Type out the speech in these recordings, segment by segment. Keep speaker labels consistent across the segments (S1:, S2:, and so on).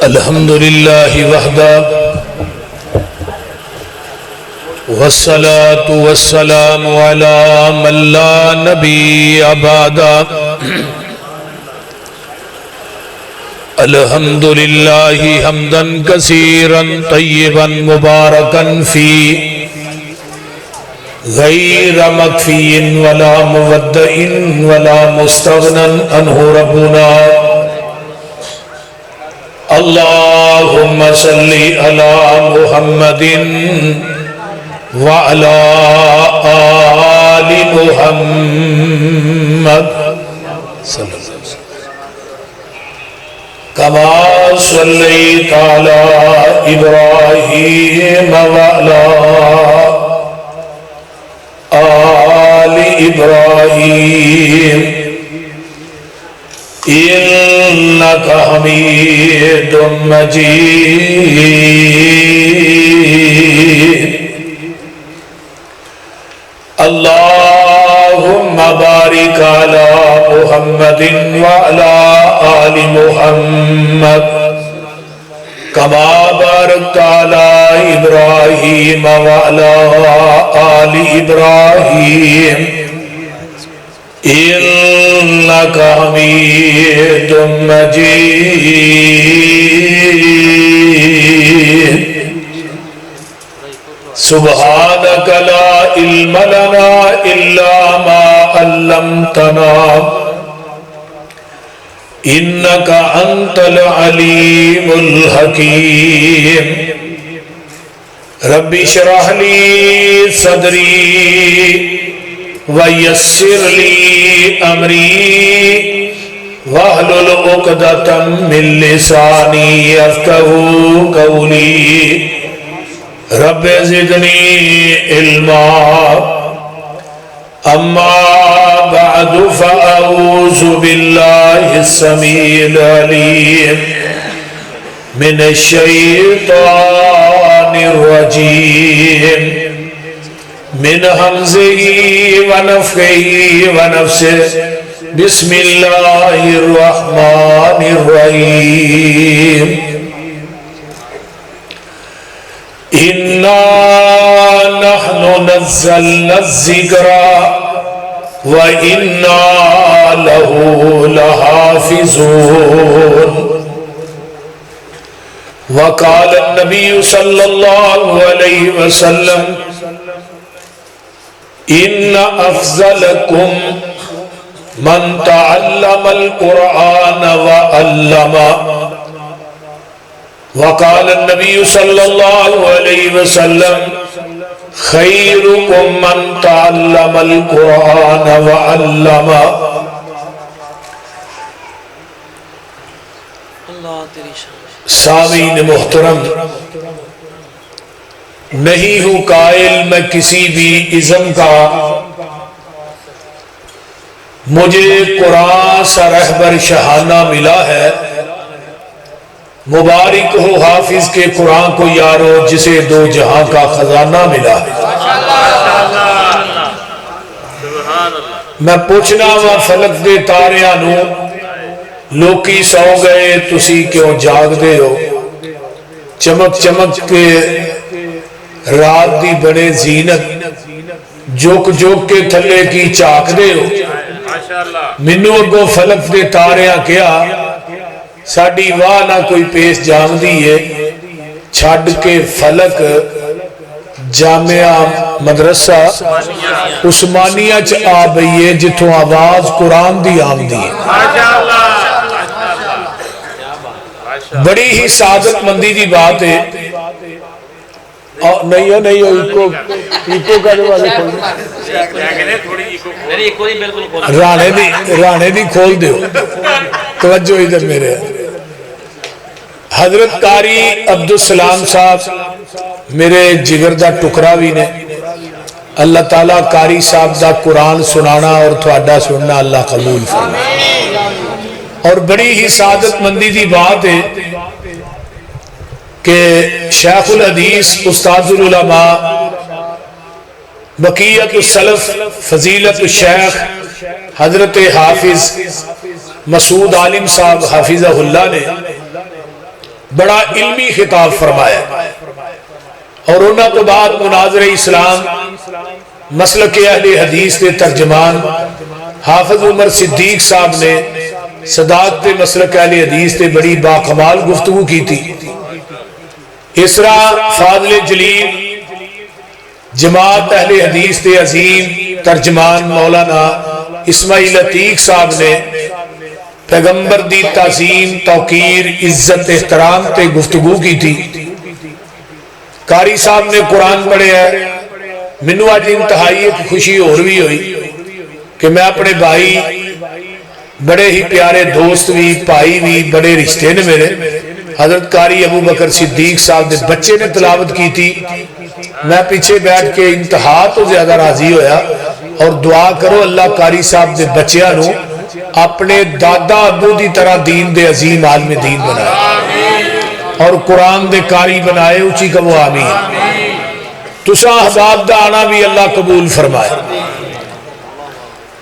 S1: الحمد لله وحده والصلاة والسلام على من لا نبي بعده الحمد لله حمدا كثيرا طيبا مباركا فيه غير مكفي ولا مودع ولا مستغنى عنه ربنا اللهم صل على محمد وعلى آل محمد صلی اللہ علیہ وسلم كما صليت على إبراهيم وعلى آل إبراهيم إنك حميد مجيد اللهم بارك على محمد وعلى آل محمد كما باركت على إبراهيم وعلى آل إبراهيم إنك حميد مجيد سبحانك لا علم لنا إلا ما علمتنا إنك أنت العليم الحكيم رب اشرح لي صدري ويسر لي أمري واحلل عقدة من لساني يفقهوا قولي رب زدني علما أما بعد فأعوذ بالله السميع العليم من الشيطان الرجيم من همزه ونفخه ونفسه بسم الله الرحمن الرحيم إنا نحن نزلنا الذكر وإنا له لحافظون وقال النبي صلى الله عليه وسلم إن أفضلكم من تعلم القرآن وعلمه وقال النبي صلى الله عليه وسلم خيركم من تعلم القرآن وعلمه سامعین محترم، نہیں ہوں قائل میں کسی بھی ازم کا، مجھے قرآن سا رہبر شہانہ ملا ہے۔ مبارک ہو حافظ کے قرآن کو یارو جسے دو جہاں کا خزانہ ملا ہے۔ میں پوچھنا وا فلک دے تاریاں نو، لوکی سو گئے تسی کیوں جاگ دے ہو؟ چمک چمک کے رات دی بڑے زینت، جوک جوک کے تھلے کی چاک دے ہو۔ منو اگو فلک دے تاریاں کیا، ساڑی واہ نہ کوئی پیس جام دیئے، چھاڑ کے فلک جامعہ مدرسہ عثمانیہ چ آ بئیے جتوں آواز قرآن دی آم دیئے۔ بڑی ہی سعادت مندی دی بات ہے۔ نہیں ہو ایکو کا جو والے کھول دے، رانے دی کھول دے ہو، توجہ ادھر میرے۔ حضرت قاری عبدالسلام صاحب میرے جگر دا ٹکرا بھی نے، اللہ تعالیٰ قاری صاحب دا قرآن سنانا اور تھوڑا سننا اللہ قبول فرمائے۔ اور بڑی ہی سعادت مندی دی بات ہے کہ شیخ الحدیث استاد العلماء بقیت السلف فضیلت الشیخ حضرت حافظ مسعود عالم صاحب حافظہ اللہ نے بڑا علمی خطاب فرمایا اور انہوں تو بعد مناظر اسلام مسلک اہل حدیث کے ترجمان حافظ عمر صدیق صاحب نے صداقت مسلک اہل حدیث تے بڑی باکمال گفتگو کی تھی. اس طرح فاضل جلیل جماعت اہل حدیث تے عظیم ترجمان مولانا اسماعیل عتیق صاحب نے پیغمبر دی تعظیم توقیر عزت احترام تے گفتگو کی تھی. قاری صاحب نے قرآن پڑھے ہے. مینوں آج انتہائی ایک خوشی اور بھی ہوئی کہ میں اپنے بھائی بڑے ہی پیارے دوست بھی بھائی بھی بڑے رشتے نے میرے حضرت قاری ابو بکر صدیق صاحب دے بچے نے تلاوت کی تھی. میں پیچھے بیٹھ کے انتہا تو زیادہ راضی ہویا اور دعا کرو اللہ قاری صاحب دے بچیاں نو اپنے دادا ابو دی طرح دین دے عظیم عالم دین بنائے اور قرآن دے قاری بنائے. اونچی کہو آمین. تساں احباب دا آنا بھی اللہ قبول فرمائے.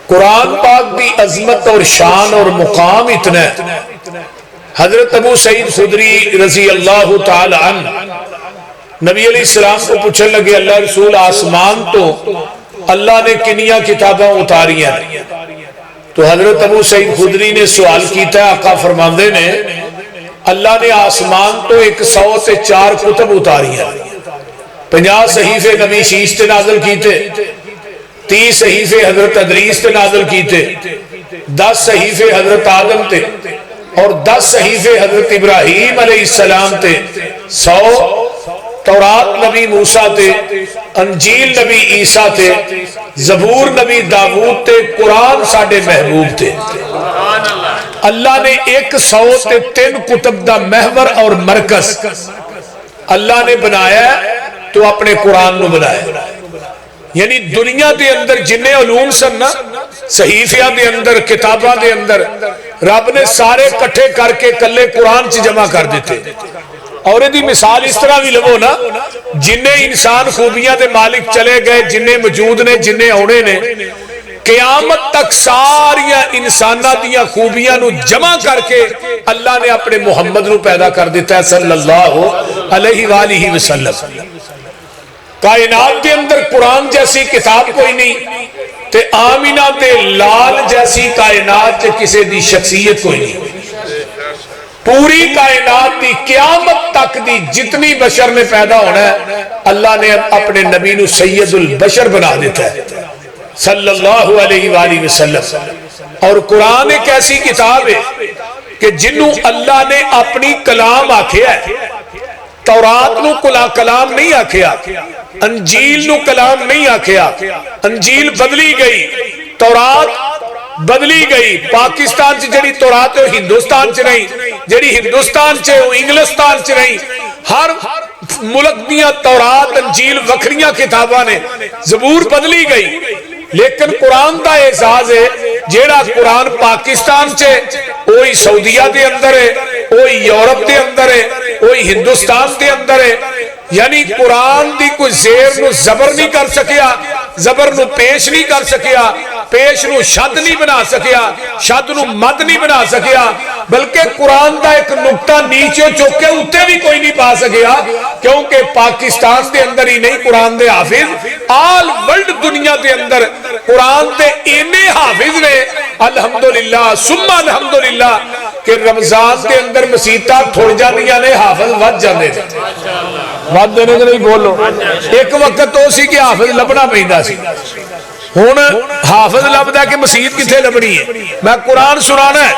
S1: قرآن پاک دی عظمت اور شان اور مقام اتنا ہے. حضرت ابو سعید خدری رضی اللہ تعالی عنہ نبی علیہ السلام کو پوچھنے لگے اللہ رسول آسمان تو اللہ نے کنیاں کتاباں اتاری ہیں. تو حضرت ابو سعید خدری نے سوال کیتا ہے آقا فرماندے نے اللہ نے آسمان تو 104 کتب اتاری ہیں. 50 صحیفے نبی شیش تے نازل کیتے 30 صحیفے حضرت ادریس تے نازل کیتے 10 صحیفے حضرت آدم تے اور 10 صحیفے حضرت ابراہیم علیہ السلام تے 100 تورات نبی موسیٰ تے انجیل نبی عیسیٰ تے زبور نبی داود تے قرآن ساڑھے محبوب تے. اللہ نے 103 کتب دا محور اور مرکز اللہ نے بنایا ہے تو اپنے قرآن نو بنایا. یعنی دنیا دے اندر جنہیں علوم سن نا صحیفیاں دے اندر کتاباں دے اندر رب نے سارے کٹھے کر کے کلے قرآن چ جمع کر دیتے. اور دی مثال اس طرح بھی لگو نا جنہیں انسان خوبیاں دے مالک چلے گئے جنہیں موجود نے جنہیں اونے نے قیامت تک ساریاں انسانہ دیاں خوبیاں نو جمع کر کے اللہ نے اپنے محمد نو پیدا کر دیتا ہے صلی اللہ علیہ وآلہ وسلم. کائنات کے اندر قرآن جیسی کتاب کوئی نہیں تے آمینہ تے لال جیسی کائنات تے کسی دی شخصیت کوئی نہیں. پوری کائنات دی قیامت تک دی جتنی بشر میں پیدا ہونا ہے اللہ نے اپنے نبی نو سید البشر بنا دیتا ہے صلی اللہ علیہ وآلہ وسلم. اور قرآن ایک ایسی کتاب ہے کہ جنہوں اللہ نے اپنی کلام آکھیا ہے. تورات نو کلام نہیں آکھیا, انجیل نو کلام نہیں آکھیا. انجیل بدلی گئی, تورات بدلی گئی. پاکستان چ جڑی تورات ہے ہندوستان چ نہیں, جڑی ہندوستان چ وہ انگلستان چ نہیں. ہر ملک دیاں تورات انجیل وکھریاں کتاباں نے. زبور بدلی گئی لیکن قرآن دا اعزاز ہے جیڑا قرآن پاکستان چے وہی سعودیہ دے اندر ہے, وہی یورپ دے اندر ہے, وہی ہندوستان دے اندر ہے. یعنی قرآن دی کوئی زیر نو زبر نہیں کر سکیا, زبر نو پیش نہیں کر سکیا, پیش نو شد نہیں بنا سکیا, شد نو مد نہیں بنا سکیا, بلکہ قرآن دا ایک نقطہ نیچے چوکے اتے بھی کوئی نہیں پا سکیا. کیونکہ پاکستان دے اندر ہی نہیں قرآن دے حافظ آل ورلڈ دنیا دے اندر قرآن دے اینے حافظ نے الحمدللہ ثم الحمدللہ کہ رمضان دے اندر مسیطہ تھوڑ جانیاں نے حافظ ود جانے تھے. ود دینے کے نہیں بولو. ایک وقت تو سی کہ حافظ لبنا پہندا سی, ہون حافظ لبدا کہ مسیت کتھے لبنی ہے. میں قرآن سنانا ہے.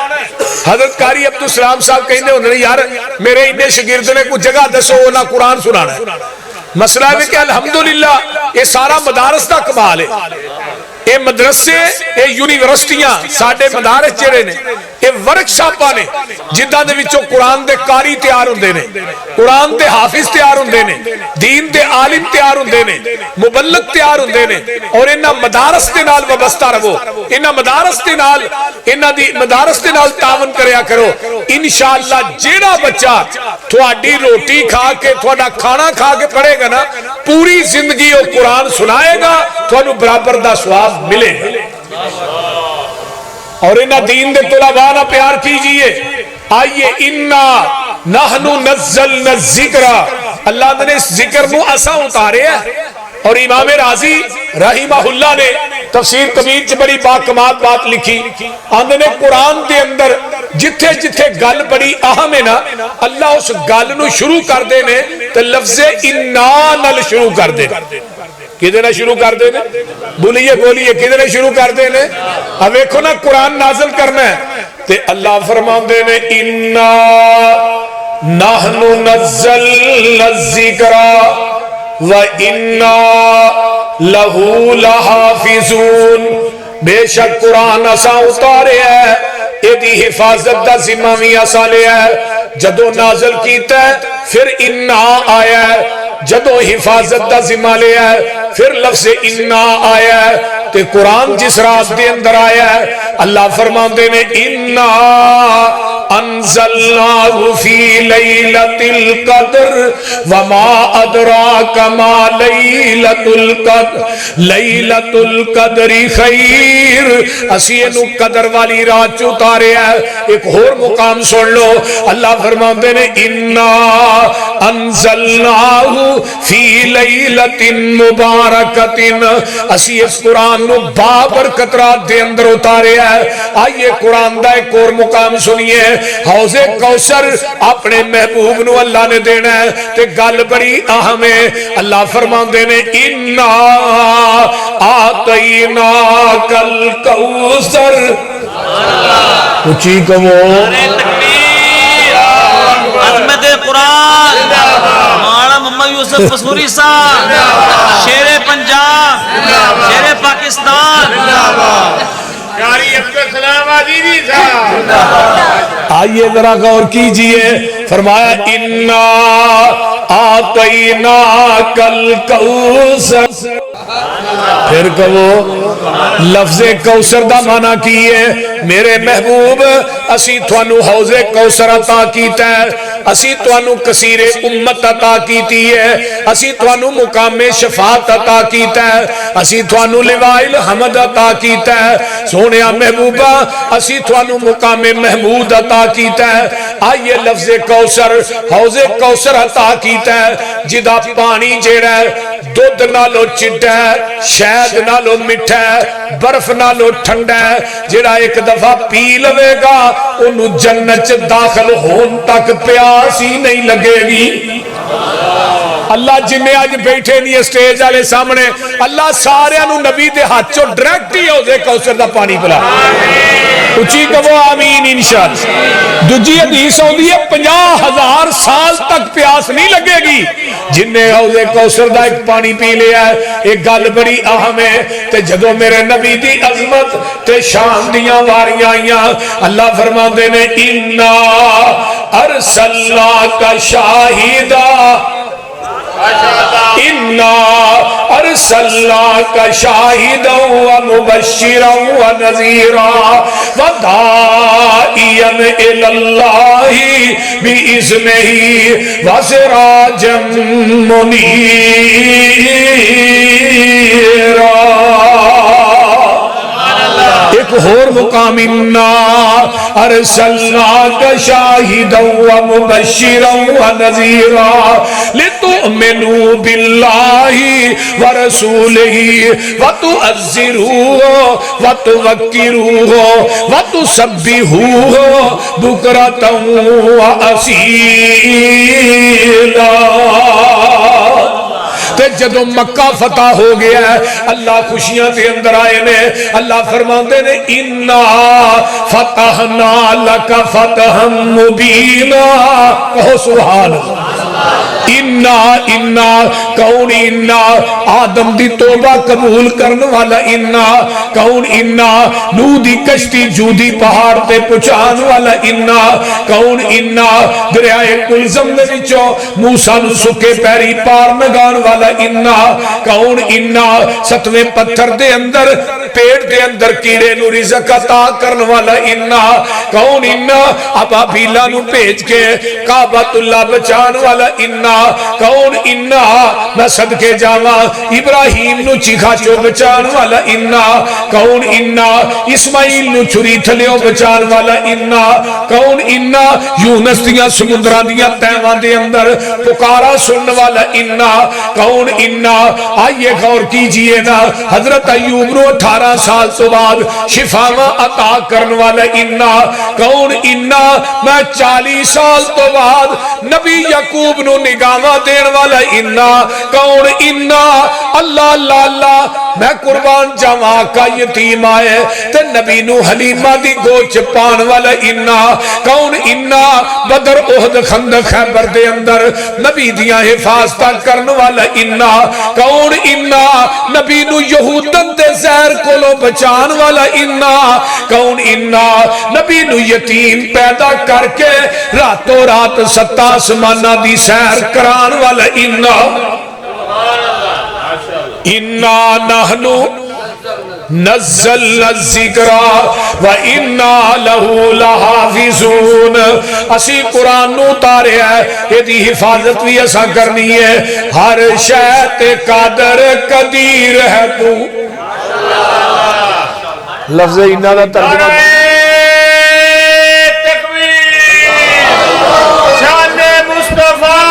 S1: حضرت قاری عبدالسلام صاحب کہندے ہوندے یار میرے اتنے شاگرد نے کوئی جگہ دسو نہ قرآن سنانا ہے. مسئلہ ہے کہ الحمدللہ یہ سارا مدارس دا کمال ہے. یہ مدرسے یہ یونیورسٹیاں ساڈے مدارس جڑے نے یہ ورکشاپاں نے جداں دے وچوں قرآن دے قاری تیار ہوندے نے, قرآن دے حافظ تیار ہوندے نے, دین دے عالم تیار ہوندے نے, مبلغ تیار ہوندے نے. اور انہاں مدارس دے نال وابستہ رہو, انہاں مدارس دے نال انہاں دی مدارس دے نال تعاون کریا کرو. انشاءاللہ جیڑا بچہ تہاڈی روٹی کھا کے تہاڈا کھانا کھا کے پڑھے گا نا پوری زندگی وہ قرآن سنائے گا, تھانوں برابر دا ثواب ملے گا. اور انہاں دین دے طلباء نہ پیار کیجئے. آئیے انا نحنو نزلنا الذکر، اللہ نے اس ذکر نو اسا اتارے ہے۔ اور امام رازی رحمہ اللہ نے تفسیر کبیر چ بڑی باکمال بات لکھی، آندے نے قرآن دے اندر جتھے جتھے گل بڑی اہم ہے نا، اللہ اس گل نو شروع کر دے نے تے لفظ انا نال شروع کر دے۔ کدے نہ شروع کر دے نے؟ بولیے بولیے کدے نہ شروع کر دے نے؟ اب دیکھو نا قرآن نازل کرنا ہے تے اللہ فرماندے نے انا نحن نزلنا الذکر وَإِنَّا لَهُ لَحَافِظُونَ، بے شک قرآن اسا اتارے ہے، ایدی حفاظت دا ذمہ بھی اسا لے ہے۔ جدو نازل کیتا ہے پھر انا آیا ہے، جدو حفاظت دا ذمہ لے ہے پھر لفظ انا آیا ہے۔ تے قرآن جس رات دے اندر آیا ہے اللہ فرماندے نے انا انزلناہ فی لیلۃ القدر وما ادراک ما لیلۃ القدر لیلۃ القدر خیر، اسی انو قدر والی رات چ اتارے ہے۔ ایک اور مقام سن لو، اللہ فرماندے نے انا انزلناہ فی لیلۃ مبارکۃ، اسی اس قرآن نو بابرکت رات دے اندر اتارے ہے۔ آئیے قرآن دا ایک اور مقام سنیے، حوض کوثر اپنے محبوب نو اللہ نے دینا ہے تے گل بڑی اہم ہے۔ اللہ فرماندے نے انا آتیناک الکوثر، اونچی کہو
S2: عظمت قرآن، مولانا محمد یوسف قصوری صاحب، شیر پنجاب، شیر پاکستان،
S3: قاری عبدالسلام عزیزی صاحب۔
S1: آئیے ذرا غور کیجئے، فرمایا انا آتیناک الکوثر، پھر کہو لفظ کوثر دا معنی کی ہے میرے محبوب اسی تھانو حوض کوثر عطا کیتا ہے، اسی تھانو کثیر امت عطا کیتی ہے، اسی تھانو مقام شفاعت عطا کیتا ہے، اسی تھانو لواء الحمد عطا کیتا ہے۔ سونیا محبوبہ اسی تھانو مقام محمود عطا کیتا ہے۔ آئیے لفظ کوثر، حوض کوثر عطا کیتا ہے جدا پانی جیڑا ہے دودھ نالو چٹا ہے، شہد نالو مٹھا ہے، برف نالو ٹھنڈا ہے، جیڑا ایک دفعہ پی لوے گا انہوں جنت داخل ہون تک پیاس ہی نہیں لگے گی۔ اللہ جنہیں آج بیٹھے نہیں اسٹیج والے سامنے، اللہ سارے انہوں نبی دے ہاتھ چو ڈریکٹ ہی حوض کوثر دا پانی پلا۔ اچھی کہو آمین انشاءاللہ۔ دوجی حدیث ہوندی ہے 50,000 سال تک پیاس نہیں لگے گی جنہیں حوض کوثر دا ایک پانی پی لیا ہے۔ ایک گل بڑی اہم ہے تے جدو میرے نبی دی عظمت تے شان دیاں واریاں آئیاں اللہ فرماندے نے انا ارسلناک شاہدا انا ارسلناک شاہدا ومبشرا ونذیرا وداعیا الی اللہ باذنہ وسراجا منیرا۔ ایک اور مقام انا ارسلناک شاہدا ومبشرا ونذیرا لتؤمنوا باللہ ورسولہ وتعزروہ وتوقروہ وتسبحوہ بکرۃ واسیلا۔ تے جدو مکہ فتح ہو گیا ہے اللہ خوشیاں دے اندر آئے نے، اللہ فرماندے نے انا فتحنا لک فتحا مبینا، کہو سبحان اللہ۔ انا کون انا آدم دی توبہ قبول کرنے والا، انا کون انا نوح دی کشتی جودی پہاڑ تے پہنچان والا، انا کون انا دریائے کلزم دے وچوں موسیٰ نو سکے پیری پار نگان والا، انا کون انا ستویں پتھر دے اندر پیٹ دے اندر کیڑے نو رزق عطا کرن والا انا کون انا ابابیلا نو بھیج کے کعبۃ اللہ بچان والا انا کون انا میں صدقے جاواں ابراہیم نو چیخا چو بچان والا انا کون انا اسماعیل نو چھری تھلیوں بچان والا انا کون انا یونس دیاں سمندراں دیاں تہواں دے اندر پکارا سنن والا انا کون انا آئیے غور کیجئے نا حضرت ایوب نو 18 سال تو بعد شفاواں عطا کرن والا انا کون انا میں 40 سال تو بعد نبی یعقوب نو نگاہاں دین والا انا کون انا اللہ اللہ اللہ میں قربان جاواں کا یتیم آئے تے نبی نو حلیمہ دی گوچ پان والا انا کون انا بدر احد خندق خیبر دے اندر نبی دیاں حفاظتہ کرن والا انا کون انا نبی نو یہودن دے زہر کولو بچان والا انا کون انا نبی نو یتیم پیدا کر کے راتوں رات 7 آسمانہ دی سیر کران والا انا انا نحنو نزل الذکر وَإِنَّا لَهُ لَحَافِظُونَ اسی قرآن نو اتارے ہے یہ دی حفاظت بھی ایسا کرنی ہے ہر شے تے قادر قدیر ہے تو لفظ انا دا ترجمہ
S3: تکبیر شان مصطفیٰ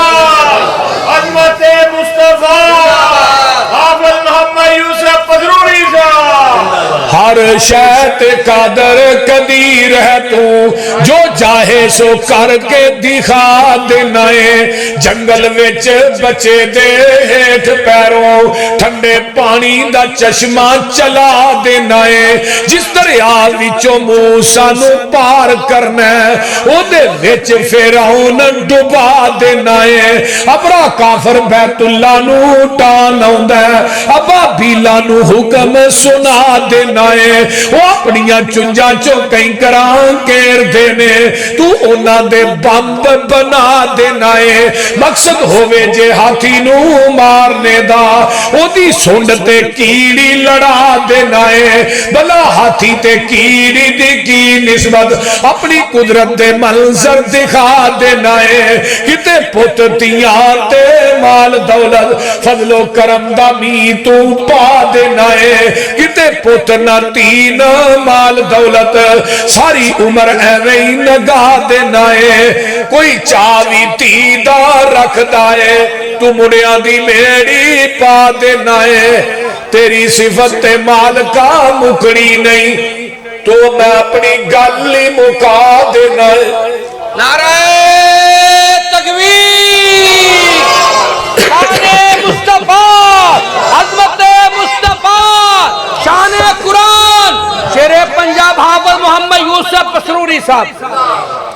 S3: عظمت مصطفیٰ حافظ محمد یوسف پدروری
S1: ہر شے قادر قدیر ہے تو جو چاہے سو کر کے دکھا دینا ہے جنگل وچ بچے دے ہیٹھ پیروں ٹھنڈے پانی دا چشمہ چلا دینا ہے جس دریا وچوں موسیٰ نو پار کرنا ہے او دے وچ فرعون ڈبا دینا ہے ابرا کافر بیت اللہ نو ٹان آوندا ہے ابابیلا نو حکم سنا دینا ہے وہ اپنیاں چنجا چو کہیں کران کیر دینے تو اونا دے بمب بنا دینا ہے مقصد ہوئے جے ہاتھی نو مارنے دا او دی سنڈتے کیڑی لڑا دینا ہے بلا ہاتھی تے کیڑی دی کی نسبت اپنی قدرت دے منظر دکھا دینا ہے کتے پتتیاں تے مال دولت فضل و کرم دا می تو پا دینا ہے کتے پتنا تین مال دولت ساری عمر ایویں نگا دینا ہے کوئی چاوی تیدہ رکھ دائے تو مڑیاں دی میری پا دینا ہے تیری صفت مال کا مکڑی نہیں تو میں اپنی گلی مکا دینا ہے
S4: نعرہ تکبیر شان مصطفیٰ عظمت مصطفیٰ شان قرآن شیر پنجاب حافظ محمد یوسف پسروری صاحب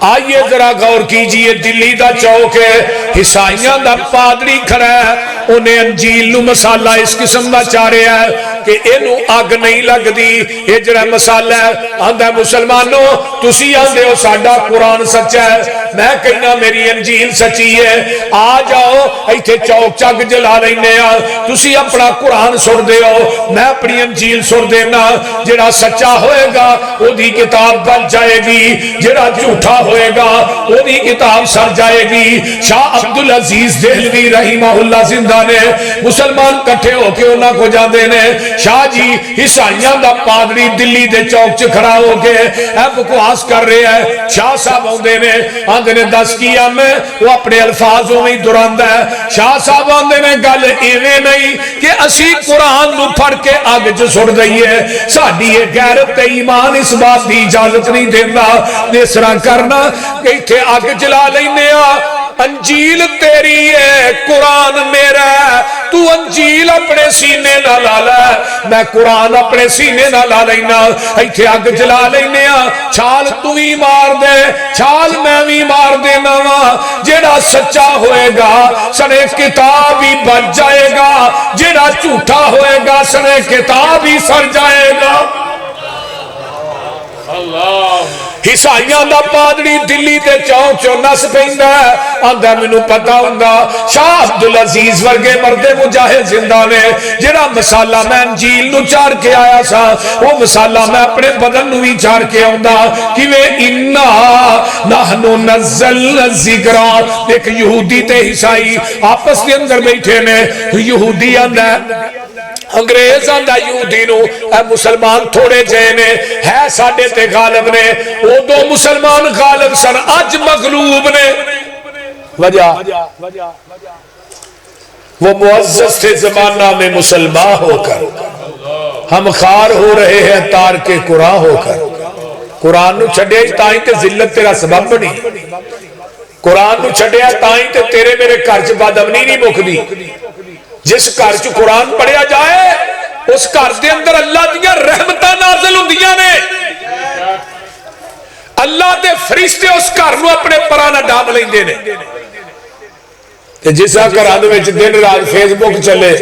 S1: آئیے ذرا غور کیجئے دلی دا چوک ہے حسائیاں دا پادری کھڑا ہے انہیں انجیل نو مسالہ اس قسم دا چارے ہے کہ انو آگ نہیں لگ دی یہ جڑا مسالہ ہے آندہ مسلمانوں تسی آندے ہو ساڈا قرآن سچا ہے میں کہنا میری انجیل سچی ہے آ جاؤ ایتھے چوک چاک جلا لینے تسی اپنا قرآن سن دے ہو میں اپنی انجیل سن دینا جڑا سچا ہوئے گا وہ دی کتاب بن جائے گی جڑا جھوٹا ہوئے گا وہ دی کتاب سر جائے گی شاہ عبدالعزیز دہلوی رحمہ اللہ زندہ نے مسلمان کٹھے ہو کے انہاں کو جاندے نے شاہ جی عیسائیاں دا پادری دلی دے چوک چ کھڑا ہو کے اے بکواس کر رہے ہیں شاہ صاحب آندے نے آندے نے 10 کیا میں وہ اپنے الفاظوں میں دراندہ ہے شاہ صاحب آندے نے گل ایویں نہیں کہ اسی قرآن نو پڑھ کے آگ چ سٹ دئیے ساڈی یہ غیرت ایمان اس بات دی اجازت نہیں دیندا اس طرح کرنا کہ ایتھے آگ جلا لینے انجیل تیری ہے قرآن میرا ہے تو انجیل اپنے سینے نہ لالا ہے میں قرآن اپنے سینے نہ لا لینا ایتھے آگ جلا لینے چھال تو ہی مار دے چھال میں بھی مار دینا جیڑا سچا ہوئے گا سنے کتاب ہی بچ جائے گا جیڑا جھوٹا ہوئے گا سنے کتاب ہی سر جائے گا عیسائیاں دا پادری دلی تے چوک چو نس پیندا آندا مینوں پتہ ہوندا شاہ عبد العزیز ورگے مرد مجاہد زندہ نے جڑا مسالہ میں انجیل نو چار کے آیا سا وہ مسالہ میں اپنے بدن نو بھی چار کے آوندا کیویں انا نحنو نزلنا الذکر ایک یہودی تے عیسائی آپس دے اندر بیٹھے نے یہودی آندا انگریز آندا یہودی نو اے مسلمان تھوڑے جے نے ہے ساڈے تے غالب نے او دو مسلمان غالب سن اج مغلوب نے وجہ وہ معزز تھے زمانہ میں مسلمان ہو کر ہم خار ہو رہے ہیں تار کے قرآن ہو کر قرآن نو چھڑے تائیں تے ذلت تیرا سبب بنی قرآن نو چھڑے تائیں تے تیرے میرے گھر چ بدامنی نہیں مکدی جس گھر چ قرآن پڑھیا جائے اس گھر دے اندر اللہ دیاں رحمتاں نازل ہوندیاں نے اللہ دے فرشتے اس گھر نو اپنے پرانا ڈام لیندے نے تے جسا گھراں دے وچ دن رات فیس بک چلے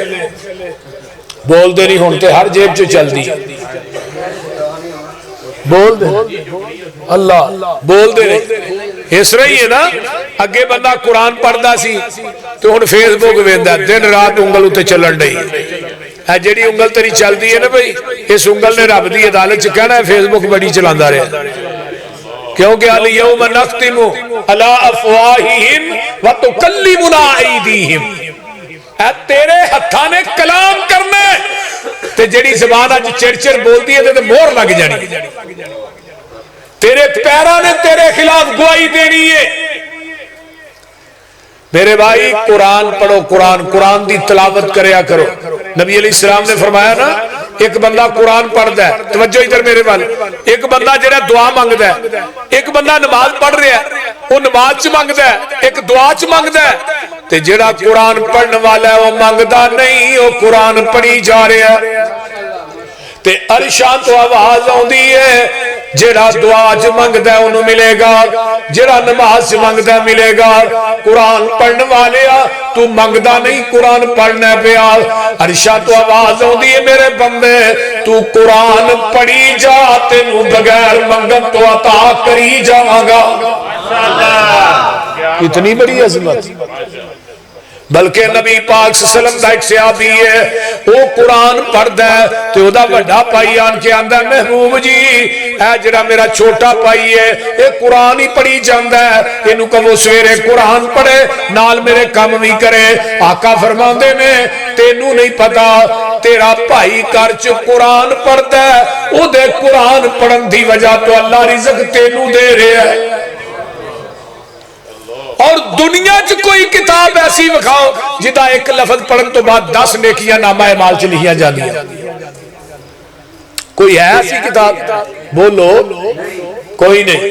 S1: بول دے نہیں ہن تے ہر جیب چ چل دی بول دے اللہ بول دے نہیں اس طرح ہی ہے نا اگے بندہ قرآن پڑھدا سی تو ہن فیس بک ویندا دن رات انگل تے چلن ڈئی ہے جیڑی انگل تیری چلدی ہے نا بھائی اس انگل نے رب دی عدالت چ کہنا ہے فیس بک بڑی چلاندا رہا کیونکہ الیوم نختم علی افواہہم وتکلمنا ایدیہم اے تیرے ہتھاں نے کلام کرنے تے جیڑی زبان اج چڑچڑ بولدی ہے تے مہر لگ جانی تیرے پیراں نے تیرے خلاف گواہی دینی ہے میرے بھائی قرآن پڑھو قرآن دی تلاوت کریا کرو نبی علیہ السلام نے فرمایا نا ایک بندہ قرآن پڑھدا ہے توجہ ادھر میرے وال ایک بندہ جڑا دعا مانگدا ہے ایک بندہ نماز پڑھ رہا ہے وہ نماز چ مانگدا ہے ایک دعا چ مانگدا ہے تے جڑا قرآن پڑھن والا ہے وہ مانگدا نہیں وہ قرآن پڑھی جا رہا ہے تے عرشاں تو آواز آوندی ہے جڑا دعا چ منگدا ہے انہوں ملے گا جڑا نماز چ منگدا ملے گا قرآن پڑھن والیا تو منگدا نہیں قرآن پڑھنا پیا عرشاں تو آواز آوندی ہے میرے بندے تو قرآن پڑھی جا تینوں بغیر منگن تو عطا کری جاواں گا اتنی بڑی عظمت بلکہ نبی پاک صلی اللہ علیہ وسلم دا ایک صحابی ہے وہ قرآن پڑھدا ہے تے او دا بڑا بھائی آن کے آندا محبوب جی اے جڑا میرا چھوٹا بھائی ہے اے قرآن ہی پڑھی جاندا ہے اینوں کہو سویرے قرآن پڑھے نال میرے کام بھی کرے آقا فرماندے نے تینوں نہیں پتا تیرا بھائی گھر چ قرآن پڑھدا ہے او دے قرآن پڑھن دی وجہ تو اللہ رزق تینوں دے رہا ہے اور دنیا چ کوئی کتاب ایسی وکھاؤ جدا ایک لفظ پڑھن تو بعد 10 نیکیاں نامہ اعمال چ لکھیاں جاندیاں کوئی ہے ایسی کتاب بولو کوئی نہیں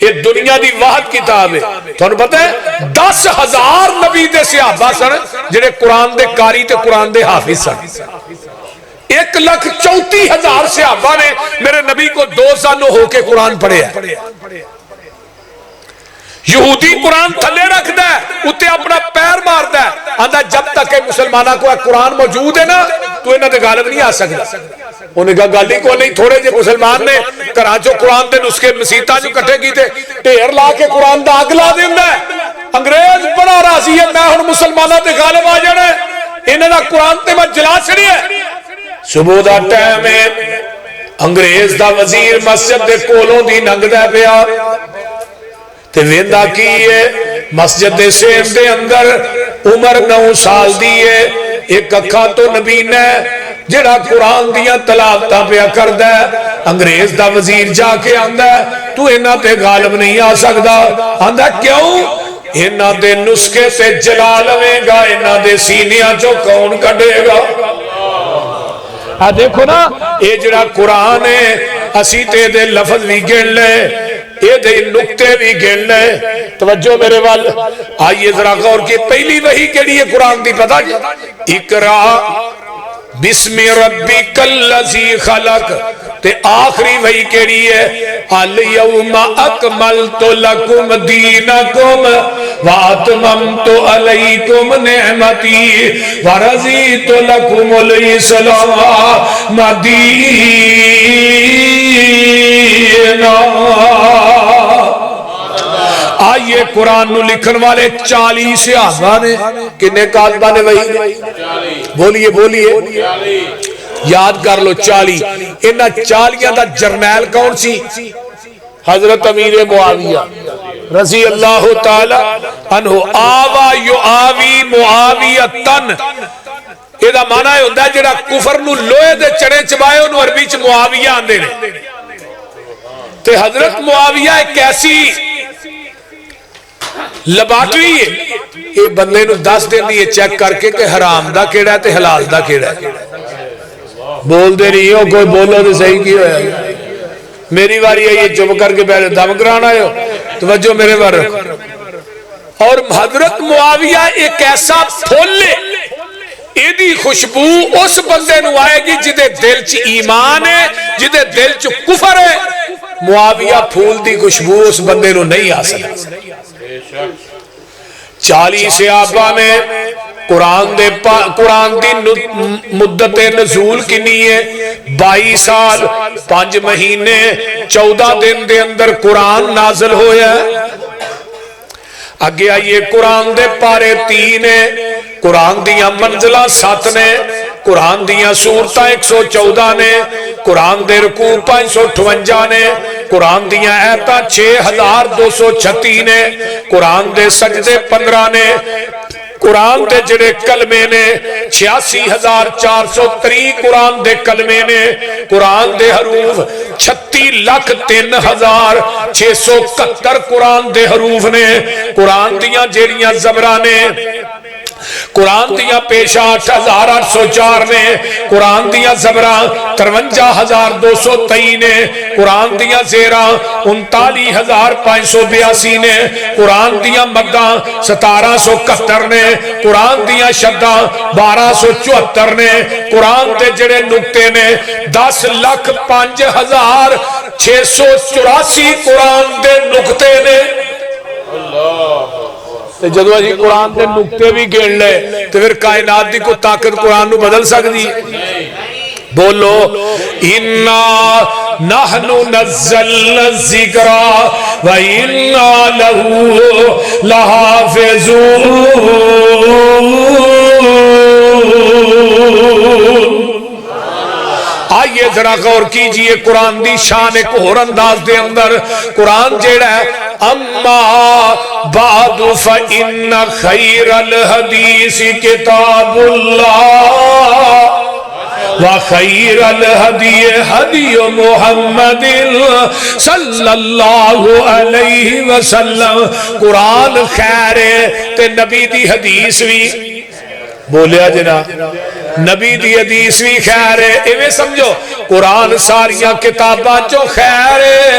S1: یہ دنیا دی واحد کتاب ہے تھانوں پتہ ہے 10,000 نبی دے صحابہ سن جڑے قرآن دے قاری تے قرآن دے حافظ سن 1,34,000 صحابہ نے میرے نبی کو 2 سال ہو کے قرآن پڑھے ہیں یہودی قرآن تھلے رکھ دا ہے اتے اپنا پیر مار دا ہے آندہ جب تک مسلمانہ کو قرآن موجود ہے نا تو انہاں دے غالب نہیں آ سکتا انہیں کہا گالی کو نہیں تھوڑے جے مسلمان نے کراچو قرآن دے نسخے مسیطہ جو کٹھے کی تھے ٹھیر لا کے قرآن دا اگلا دن ہے انگریز بڑا راضی ہے میں ہن مسلمانہ دے غالب آ جانا ہے انہاں دا قرآن تے میں جلا چھڑی ہے صبح دا ٹائم ہے انگریز دا وزیر مسجد دے کولوں دی ننگ دے پیا تے ویندا کی ہے مسجد دے سیم دے اندر عمر 9 سال دی ہے ایک اکھا تو نبی نے جڑا قرآن دیاں تلاوتاں پیا کردا ہے انگریز دا وزیر جا کے آندا ہے تو انہاں تے غالب نہیں آ سکدا آندا کیوں انہاں دے نسخے تے جلا لویں گا انہاں دے سینیاں چوں کون کڈے گا دیکھو نا اے جڑا قرآن ہے اسی تے دے لفظ بھی گن لے یہ دے نکتے بھی گن لے توجہ میرے وال آئیے ذرا غور کی پہلی وحی کے لیے قرآن دی پتا جی اقرا بسم ربک الذی خلق تے آخری وحی کے لیے الیوم اکملت لکم دینکم واتممت علیکم نعمتی ورضیت لکم الاسلام دینا آئیے قرآن نو لکھن والے 40 صحابہ نے، کنے کاتبہ نے وہی؟ بولیے بولیے، یاد کر لو 40۔ انہا 40 دا جرنیل کون سی؟ حضرت امیر معاویہ رضی اللہ تعالی عنہ۔ آوا یو آوی معاویتن، یہ دا معنی ہے ہوندہ جڑا کفر نو لوہے دے چڑے چبائے انہوں عربی چ معاویہ آندے نے۔ تے حضرت معاویہ ایک ایسی لیبارٹری ہے، یہ بندے نو 10 دن یہ چیک کر کے کہ حرام دا کیڑا ہے تے حلال دا کیڑا ہے۔ بول دے رہی ہو، کوئی بولو تو صحیح کی ہویا، میری باری ہے یہ چپ کر کے پہلے دم کرانا ہے، توجہ میرے بار رکھو۔ اور حضرت معاویہ ایک ایسا پھول ہے، ایدی خوشبو اس بندے نو آئے گی جدے دل چ ایمان ہے، جدے دل چ کفر ہے، معاویہ پھول دی خوشبو اس بندے نو نہیں آ سکتا۔ 40 صحابہ نے قرآن دی مدت نزول کنی ہے 22 سال 5 مہینے 14 دن دے اندر قرآن نازل ہویا ہے۔ اگے آئیے قرآن دے پارے 3 ہیں، قرآن دیاں منزلہ 7 نے، قرآن دیاں سورتاں 114 نے، قرآن دے رکوع 558 نے، قرآن دیاں آیتاں 6236 نے، قرآن دے سجدے 15 نے، قرآن دے جڑے کلمے نے 86,403 قرآن دے کلمے نے، قرآن دے حروف 36,03,671 قرآن دے حروف نے، قرآن دیاں جیڑیاں زبرانے، قرآن دیاں پیشہ 8,804 نے، قرآن دیاں زبران 53,223 نے، قرآن دیاں زیرہ 39,582 نے، قرآن دیاں مداں 1771 نے، قرآن دیاں شداں 1274 نے، قرآن دے جڑے نکتے نے 10,05,684 قرآن دے نکتے نے۔ جدو اسی قرآن دے نکتے بھی گھڑ لے تو پھر کائنات دی کو طاقت قرآن نو بدل سکتی ہے؟ بولو اِنَّا نَحْنُ نَزَّلْنَا الذِّكْرَ وَإِنَّا لَهُ لَحَافِظُونَ۔ آئیے ذرا غور کیجئے قرآن دی شان ایک اور انداز دے اندر، قرآن جیڑا ہے اما بعد فإن خیر الحدیث کتاب اللہ وخیر الہدی ہدی محمد صلی اللہ علیہ وسلم۔ قرآن خیر ہے تے نبی دی حدیث بھی، بولیا جنا نبی دی حدیث بھی خیر ہے، ایویں سمجھو قرآن ساریاں کتاباں چو خیر ہے،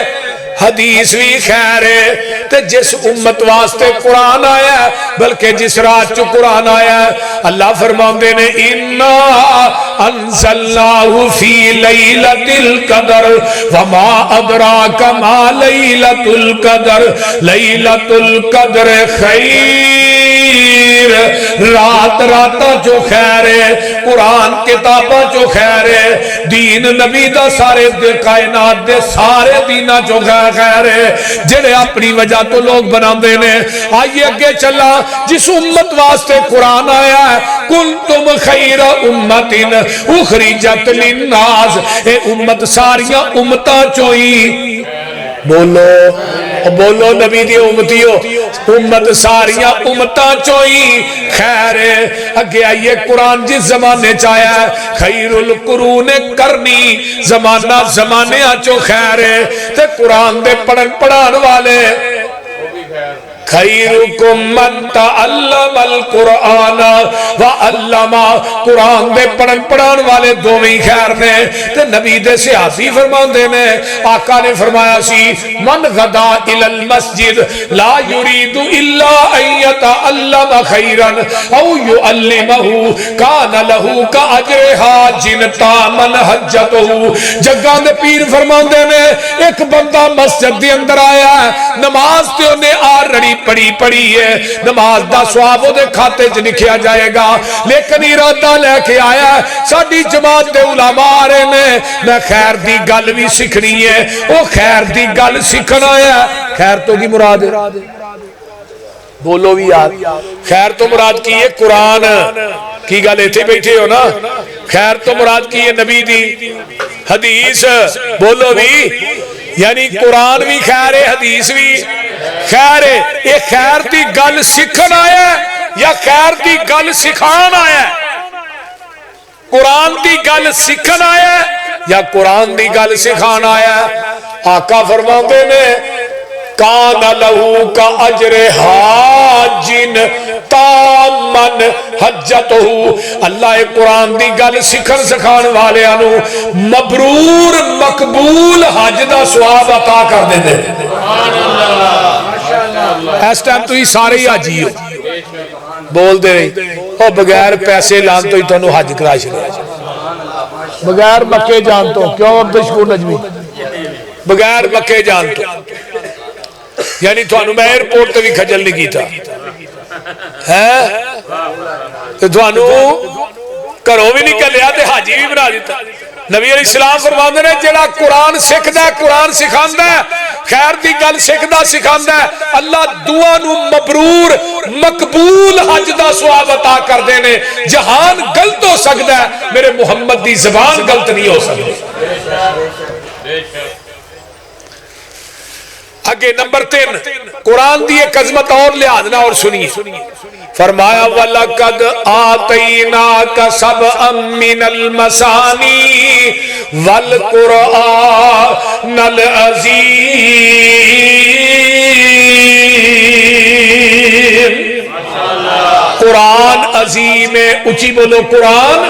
S1: حدیث بھی خیر ہے۔ تے جس امت واسطے قرآن آیا ہے، بلکہ جس رات چو قرآن آیا ہے، اللہ فرماندے نے اِنَّا أَنزَلْنَاهُ فِي لَيْلَةِ الْقَدْرِ وَمَا أَدْرَاكَ مَا لَيْلَةُ الْقَدْرِ لَيْلَةُ الْقَدْرِ خَيْرٌ، رات راتا جو خیر ہے، قرآن کتابہ جو خیر ہے، دین نبی دا سارے کائنات دے سارے دینہ جو خیر ہے، جنہیں اپنی وجہ تو لوگ بنا دینے۔ آئیے اگے چلا، جس امت واسطے قرآن آیا ہے کنتم خیر امتن اخرجت للناس، اے امت ساریاں امتاں چوئی، بولو بولو نبی دی امتیو، امت ساریاں امتاں چوئی خیر ہے۔ اگے آئیے قرآن جس زمانے چاہیا ہے خیر القرون کرنی، زمانہ زمانے آچو خیر ہے، تے قرآن دے پڑھان والے خیرکم من تعلم القرآن وعلم، قرآن دے پڑھان والے دوویں خیر نے۔ تے نبی دے صحابی فرماندے نے، آقا نے فرمایا سی من غدا الى المسجد لا يريد الا ان يتعلم خيرا او يعلمه كان له كاجر حاج تامن حجته۔ جگاں دے پیر فرماندے نے ایک بندہ مسجد دے اندر آیا ہے، نماز تے انہیں رڑی پڑی ہے، نماز دا ثواب دے کھاتے چ لکھیا جائے گا، لیکن ارادہ لے کے آیا ہے ساڈی جماعت دے علماء آ رہے نے، میں خیر دی گل بھی سیکھنی ہے، وہ خیر دی گل سیکھنا ہے۔ خیر تو کی مراد ہے؟ بولو بھی یار خیر تو مراد کی ہے قرآن کی گل ایتھے بیٹھے ہو نا خیر تو مراد کی ہے نبی دی حدیث بولو بھی یعنی قرآن بھی خیر ہے حدیث بھی خیر ہے یہ خیر دی گل سکھن آیا ہے یا خیر دی گل سکھان آیا ہے قرآن دی گل سکھن آیا ہے یا قرآن دی گل سکھان آیا ہے آقا فرماتے نے کان لہو کا اجر حاجن تامن حجتہ اللہ قرآن دی گل سکھن سکھان والے انو مبرور مقبول حج دا ثواب عطا کر دے دے اس ٹائم تو ہی سارے ہی حاجی ہو بول دے رہی اور بغیر پیسے لان تو ہی تو انو حج کرا شکا بغیر مکے جان تو کیوں عبد الشکور نجمی بغیر مکے جان تو یعنی تو انو میں ایرپورٹ تو بھی کھجل نہیں کی تھا تو انو کرو بھی نہیں کر لیا تے حاجی بھی بنا دیتا نبی علیہ السلام فرماندے نے جڑا قرآن سکھدا ہے قرآن سکھاندا ہے خیر دی گل سکھدا سکھاندا ہے اللہ دعا نو مبرور مقبول حج دا ثواب عطا کر دینے جہان غلط ہو سکدا ہے میرے محمد دی زبان غلط نہیں ہو سکتی آگے نمبر 3 قرآن دی ایک عظمت اور لحاظنا اور سنیے فرمایا وَلَقَدْ آتَيْنَاكَ سَبْعًا مِّنَ الْمَثَانِي وَالْقُرْآنَ الْعَظِيمِ قرآن عظیم ہے اچھی بولو قرآن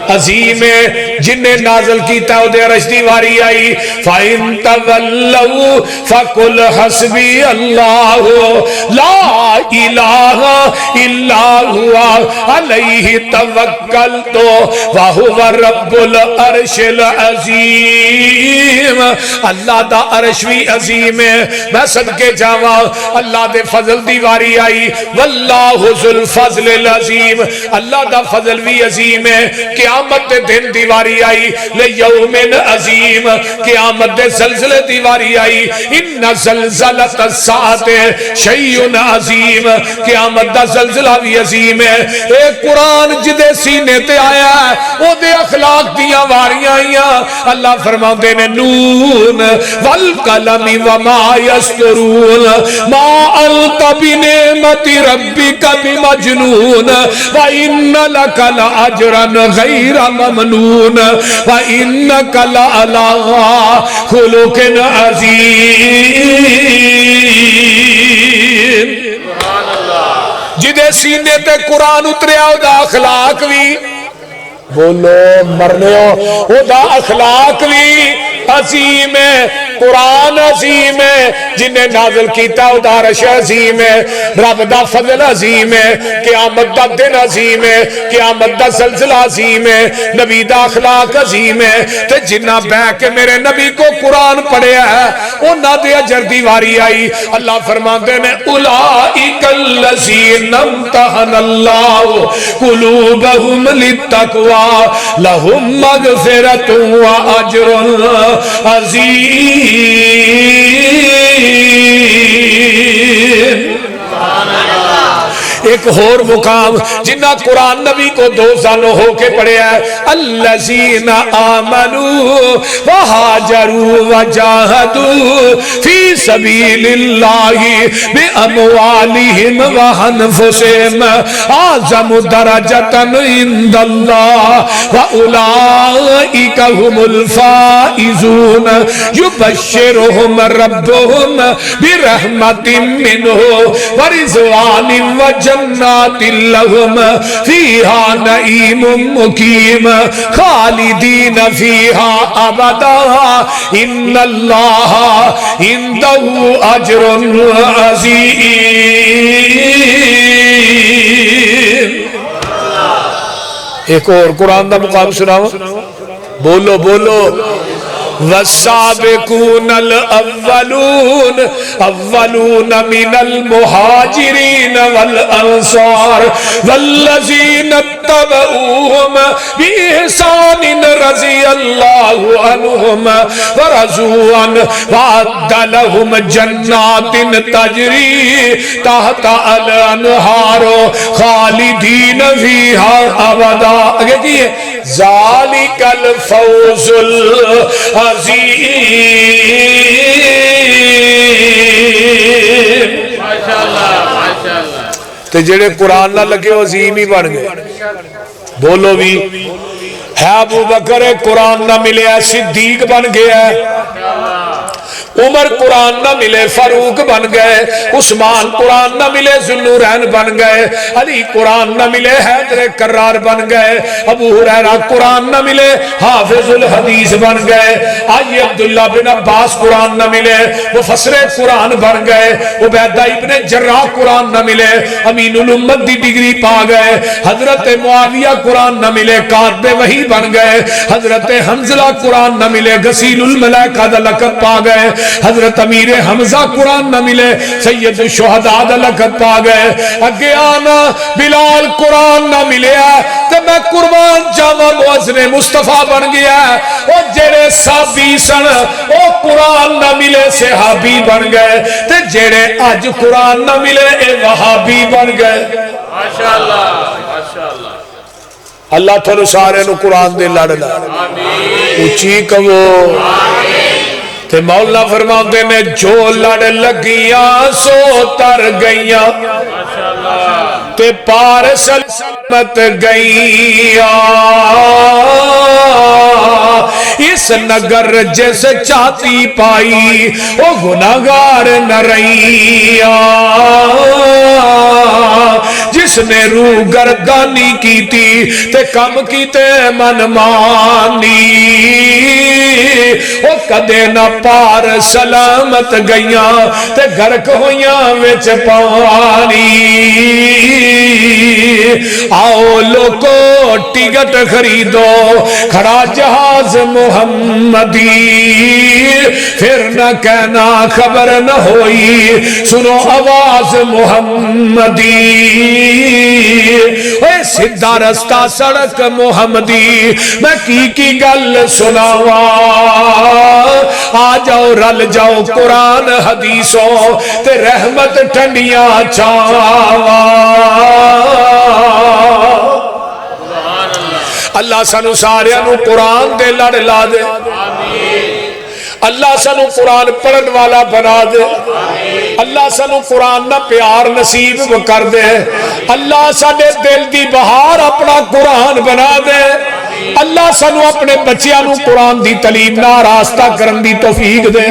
S1: عظیم ہے جنہیں نازل کیتا ہے دے رشدی واری آئی فَإِن تَوَلَّوْا فَقُلْ حَسْبِيَ اللَّهُ لَا إِلَٰهَ إِلَّا هُوَ عَلَيْهِ تَوَكَّلْتُ وَهُوَ رَبُّ الْعَرْشِ الْعَظِيمِ اللہ دا عرش بھی عظیم ہے میں صدقے جاواں اللہ دے فضل دی واری آئی وَاللَّهُ ذُو الْفَضْلِ الْعَظِيمِ اللہ دا فضل بھی عظیم ہے قیامت دے دن دیواری آئی لیوم عظیم قیامت دے زلزلے دیواری آئی ان زلزلت الساعت شیء عظیم قیامت دا زلزلہ بھی عظیم ہے ایک قرآن جدے سینے تے آیا ہے او دے اخلاق دیاں واریاں آئیاں اللہ فرماتے نے نون والقلم وما یسطرون ما انت بنعمت ربک بمجنون وان لک لاجرا غیر ممنون وَإِنَّكَ لَعَلَىٰ خُلُقٍ عَظِيمٍ جدے سینے تے قرآن اتریا او دا اخلاق بھی بولو مرنے او دا اخلاق بھی عظیم ہے قرآن عظیم ہے جنہیں نازل کیتا او دا عرش عظیم ہے رب دا فضل عظیم ہے قیامت دا دن عظیم ہے قیامت دا زلزلہ عظیم ہے نبی دا اخلاق عظیم ہے تے جنہ بہ کے میرے نبی کو قرآن پڑھیا ہے انہاں دے اجر دی واری آئی اللہ فرماتے ہیں اولئک الذین امتحن اللہ قلوبہم للتقوی لہم مغفرۃ واجر عظیم ایک اور مقام جنہ قرآن نبی کو 2 سالوں ہو کے پڑھے ہے الذین آمنوا وہاجروا وجاہدوا فی سبیل اللہ باموالہم وانفسہم اعظم درجۃ عند اللہ واولئک هم الفائزون یبشرہم ربہم برحمت منہ ورضوان وجنات لهم فيها نعيم مقيم خالدين فيها أبدا إن الله عنده أجر عظيم ایک اور قرآن دا مقام سناؤ بولو بولو والسابقون الاولون اولون من المہاجرین والانصار والذین اتبعوهم بإحسان رضی اللہ عنہم ورضوا عنہ وأعد لهم جنات تجری تحت الانہار خالدین فیہا ابدا. اگے جی ذالک الفوز العظیم. تے جڑے قرآن نہ لگے وہ عظیم ہی بن گئے. بولو بھی ہے ابو بکر قرآن نہ ملے صدیق بن گیا. عمر قرآن نہ ملے فاروق بن گئے. عثمان قرآن نہ ملے ذوالنورین بن گئے. علی قرآن نہ ملے حیدر کرار بن گئے. ابو ہریرہ قرآن نہ ملے حافظ الحدیث بن گئے. آئی عبداللہ بن عباس قرآن نہ ملے مفسر قرآن بن گئے. عبیدہ ابن جراح قرآن نہ ملے امین الامت دی ڈگری پا گئے. حضرت معاویہ قرآن نہ ملے کاتب وحی بن گئے. حضرت حنظلہ قرآن نہ ملے غسیل الملائکہ دا لقب پا گئے. حضرت امیر حمزہ قرآن نہ ملے سید الشہداء دا لقب پا گئے. اگے آنا بلال قرآن نہ ملے تو میں قربان جاوا مؤذن مصطفیٰ بن گیا. اور جڑے صحابی سن وہ قرآن نہ ملے صحابی بن گئے. تے جڑے اج قرآن نہ ملے اے وہابی بن گئے.
S3: ماشاءاللہ ماشاءاللہ.
S1: اللہ تھوڑے سارے نو قرآن دے لڑ لا اچھی کہو. تے مولا فرماتے نے جو لڑ لگیاں سو تر گئیاں تے پار سلامت گئیاں. اس نگر جیسے چاہتی پائی او گناہگار نہ رہیاں. جس نے روح گردانی کی تھی تے کم کی تے من مانی او کدے نہ پار سلامت گئیاں تے گرک ہویاں وچ پانی. آؤ لوگو ٹکٹ خریدو کھڑا جہاز محمدی. پھر نہ کہنا خبر نہ ہوئی سنو آواز محمدی. اے سدھا رستہ سڑک محمدی میں کی گل سناوا. آ جاؤ رل جاؤ قرآن حدیثوں تے رحمت ٹھنڈیاں چھاوا. اللہ سانو سارے نو قرآن دے لڑ لا دے. اللہ سانو قرآن پڑھن والا بنا دے. اللہ سانو قرآن نہ پیار نصیب کر دے. اللہ ساڈے دل دی بہار اپنا قرآن بنا دے. اللہ سانو اپنے بچیاں نو قرآن دی تعلیم نہ راستہ کرن دی توفیق دے.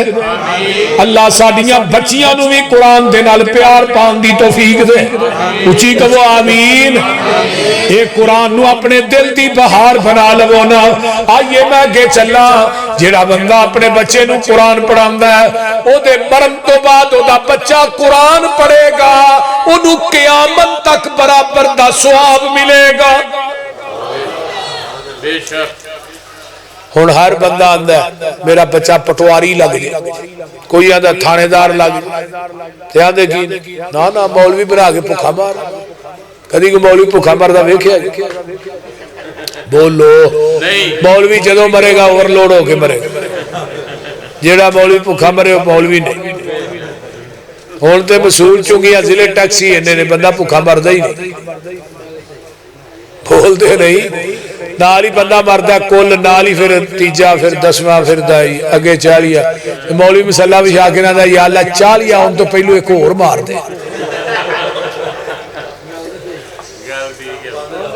S1: اللہ ساڈیاں بچیاں نو بھی قرآن دے نال پیار پان دی توفیق دے. اچھی کہو آمین. اے قرآن نو اپنے دل دی بہار بنا لو نا. آئیے میں اگے چلا. جڑا بندہ اپنے بچے نو قرآن پڑھاندا ہے او دے مرن تو بعد او دا بچہ قرآن پڑھے گا اونوں قیامت تک برابر دا ثواب ملے گا. ہن ہر بندہ آندا ہے میرا بچہ پٹواری لگ گیا, کوئی آندا تھانے دار لگ گیا. تے آندے کی نا نا مولوی بنا کے بھکھا مار. کدی کوئی مولوی بھکھا مردا ویکھیا؟ بولو. مولوی جدوں مرے گا اوور لوڈ ہو کے مرے گا. جیڑا مولوی بھکھا مرے وہ مولوی نہیں. ہن تے مسئول چونگیاں ضلع ٹیکسی انہیں نے بندہ بھکھا مردا ہی نہیں. بولتے نہیں. نال ہی بندہ مردا کل نال ہی پھر تیجا پھر دسواں پھر دائی اگے چالیا. مولوی مسلح بھی شاہ کے نہ یا اللہ چالیا ہوں تو پہلو ایک اور مار دے.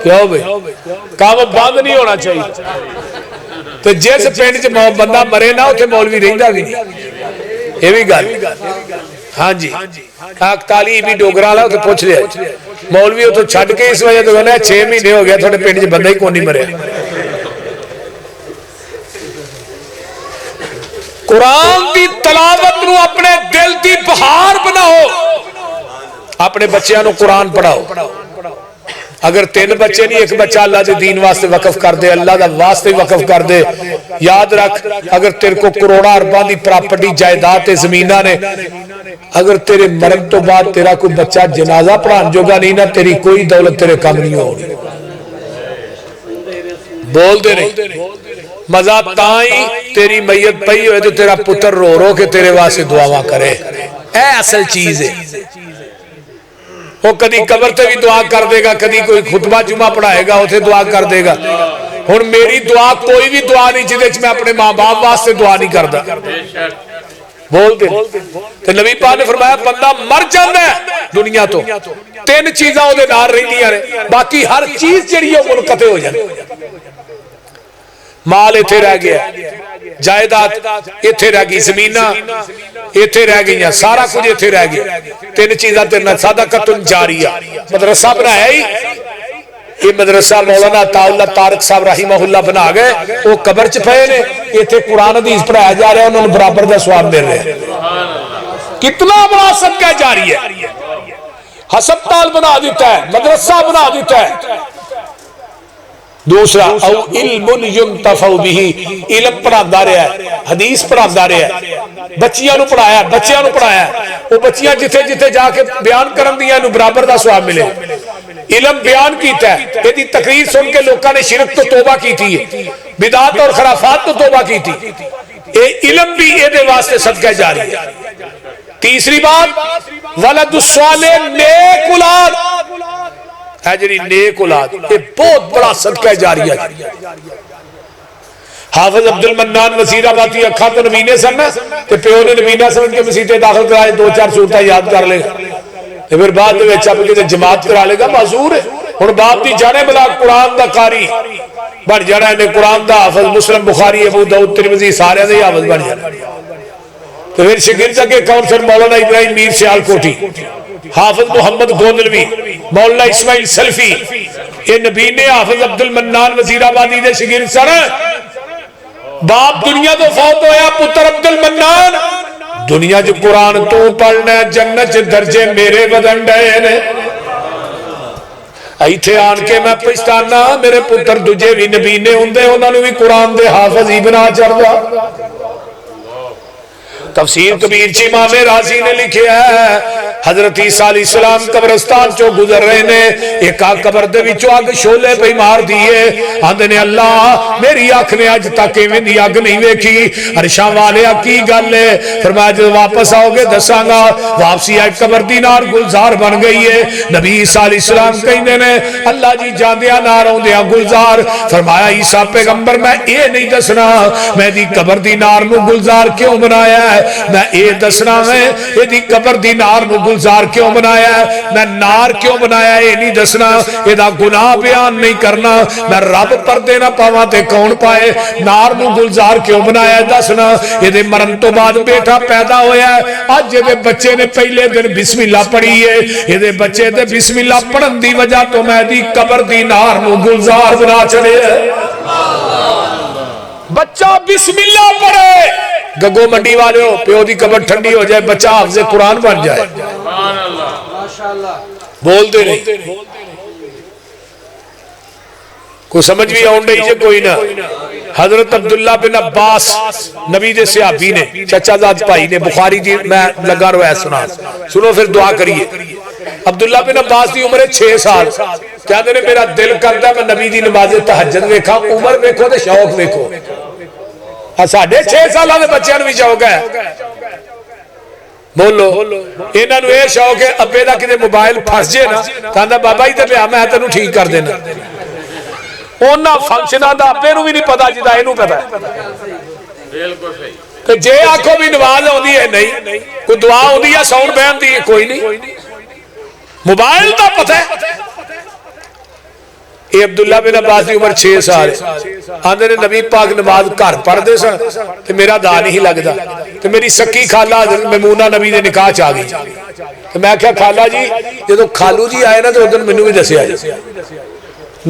S1: کیوں بھئی کام بند نہیں ہونا چاہیے. تو جس پنڈ چ بندہ مرے نہ اتنے مولوی رہندا بھی نہیں. یہ بھی گل. ہاں جی تالی بھی ڈوگرا والا اتنے پوچھ لیا مولوی اتو چھڈ کے اس وجہ تو کہنا 6 مہینے ہو گیا تھوڑے پنڈ چ بندہ ہی کون نہیں مریا. قرآن دی تلاوت نو اپنے دل دی بہار بناؤ. اپنے بچیاں نو قرآن پڑھاؤ. اگر 3 بچے نہیں، 1 بچہ اللہ دے دین واسطے وقف کر دے، اللہ دا واسطے وقف کر دے. یاد رکھ اگر تیرے کو کروڑا ارباں دی پراپرٹی جائیداد زمیناں نے، اگر تیرے مرن تو بعد تیرا کوئی بچہ جنازہ پڑھان جوگا نہیں نا، تیری کوئی دولت تیرے کم نہیں ہوگی. بول دے نہیں مزہ تائیں تیری میت پئی ہوئے تو تیرا پتر رو رو کے تیرے واسطے دعاواں کرے. اے اصل چیز ہے. وہ کدی قبر تے بھی دعا کر دے گا، کدی کوئی خطبہ جمعہ پڑھائے گا اسے دعا کر دے گا. اور میری دعا کوئی بھی دعا نہیں جس میں اپنے ماں باپ واسطے دعا نہیں کرتا. بول دے. تو نبی پاک نے فرمایا بندہ مر جاتا ہے دنیا تو 3 چیزاں وہ نال رہندیاں نے، باقی ہر چیز جڑی ہے منقطع ہو جاتی. مال ایتھے رہ گیا، جائیداد ایتھے رہ گئی، زمیناں ایتھے رہ گئی، سارا کچھ ایتھے رہ گیا. 3 چیزاں تیرنا صدقۃ جاریہ. مدرسہ بنایا ہی یہ مدرسہ مولانا عطا اللہ طارق صاحب رحمہ اللہ بنا گئے، وہ قبر چ پئے نے، ایتھے قرآن حدیث پڑھایا جا رہا ہے، انہوں نے برابر دا ثواب مل رہا ہے. کتنا بڑا صدقہ جاری ہے. ہسپتال بنا دیتا ہے، مدرسہ بنا دیتا ہے. دوسرا او علم ينتفع به، علم پڑھاتا رہا ہے، حدیث پڑھاتا رہا ہے، بچیاں نو پڑھایا، بچیاں نو پڑھایا. وہ بچیاں جتھے جتھے جا کے بیان کرن دیاں نو برابر دا ثواب ملے. علم بیان کیتا ہے، یہ تقریر سن کے لوگوں نے شرک تو توبہ کی تھی، بدعات اور خرافات تو توبہ کی تھی. یہ علم بھی یہ واسطے صدقہ جاری ہے. تیسری بات ولد الصالح، نیک اولاد ہے جی، نیک اولاد یہ بہت بڑا صدقہ جاریہ. حافظ عبد المنان وزیر آبادی اکھا تو نبینے سن تے پیو نے نبینا سن کے مسیطے داخل کرائے، 2-4 صورتیں یاد کر لے تے پھر بعد میں چپ کے جماعت کرا لے گا. معذور ہے. ہن باپ دی جانے بلا قرآن دا قاری بن جانا ہے، قرآن دا حافظ، مسلم بخاری ابو داؤد ترمذی سارے دے حافظ بن جانا. تو پھر شاگرد کے کونسل مولانا ابراہیم میر سیال کوٹھی، حافظ محمد گوندلوی، مولانا اسماعیل سلفی، یہ نبی نے حافظ عبد المنان وزیر آبادی دے شاگرد سن. باپ دنیا تو فوت ہویا، پتر عبد المنان دنیا جو قرآن تو پڑھنا، جنت درجے میرے بدن ڈے نے. ایتھے آن کے میں پچھتانا میرے پتر دجے بھی نبی نے ہوندے، انہوں نے بھی قرآن دے حافظ ہی بنا چڑھا. تفسیر کبیر چی امام رازی نے لکھے ہے حضرت عیسیٰ علیہ السلام قبرستان چو گزر رہے نے، ایک قبر دے وچوں اگ شولے پہ مار دیئے. آندے نے اللہ میری آنکھ نے اج تک ایویں دی اگ نہیں ویکھی. عرشاں والے کی گل ہے؟ فرمایا جب واپس آؤ گے دساں گا. واپسی آئے قبر دی نار گلزار بن گئی ہے. نبی عیسیٰ علیہ السلام کہندے نے اللہ جی جاندیاں نار ہوندیاں گلزار. فرمایا عیسیٰ پیغمبر میں اے نہیں دسنا میں دی قبر دی نار نو گلزار کیوں بنایا ہے، میں اے دسنا ہے یہ دی قبر دی نار نو گلزار کیوں بنایا ہے، میں نار کیوں بنایا ہے یہ نہیں دسنا، یہ دا گناہ بیان نہیں کرنا. میں رب پردے نہ پاواں تے کون پائے. نار نو گلزار کیوں بنایا ہے دسنا. یہ دے مرن تو بعد بیٹا پیدا ہویا ہے، آج یہ دے بچے نے پہلے دن بسم اللہ پڑھی ہے، یہ دے بچے دے بسم اللہ پڑھن دی وجہ تو میں دی قبر دی نار نو گلزار بنا چڑے ہے. بچہ بسم اللہ پڑھے، گگو منڈی والے ہو پیو دی قبر ٹھنڈی ہو جائے، بچہ حافظ قرآن بن جائے. بول دے نہیں کوئی سمجھ بھی آن رہی ہے کوئی نہ. حضرت عبداللہ بن عباس نبی دے صحابی نے، چچا زاد بھائی نے، بخاری دی میں لگا رہا ہے سنو پھر دعا کریے. عبداللہ بن عباس دی عمر 6 سال. کیا دے میرا دل کرتا ہے میں نبی دی نماز تہجد ویکھاں. عمر ویکھو تے شوق ویکھو. ساڑھے 6 سالہ دے بچیاں نو بھی شوق ہے. بولو انہاں نو اے شوق ہے ابے دا کدے موبائل پھس جے نا کہندا بابا ادھر لیا میں تینوں ٹھیک کر دینا. انہاں فنکشناں دا ابے نو بھی نہیں پتا جدا اینوں پتا ہے.
S3: بالکل صحیح.
S1: کہ جے آنکھوں بھی نماز ہوندی ہے نہیں، کوئی دعا ہوندی ہے ساؤنڈ بہن دی کوئی نہیں، موبائل دا پتہ ہے. یہ عبداللہ بن عباس دی عمر 6 سال. آندے نے نبی پاک نماز گھر پڑھ دے سن تے میرا دا نہیں لگدا. تے میری سکی خالہ حضرت میمونہ نبی دے نکاح چ آ گئی. تے میں کہا خالہ جی جدوں خالو جی آئے نا تے اودن مینوں بھی دسیا جی.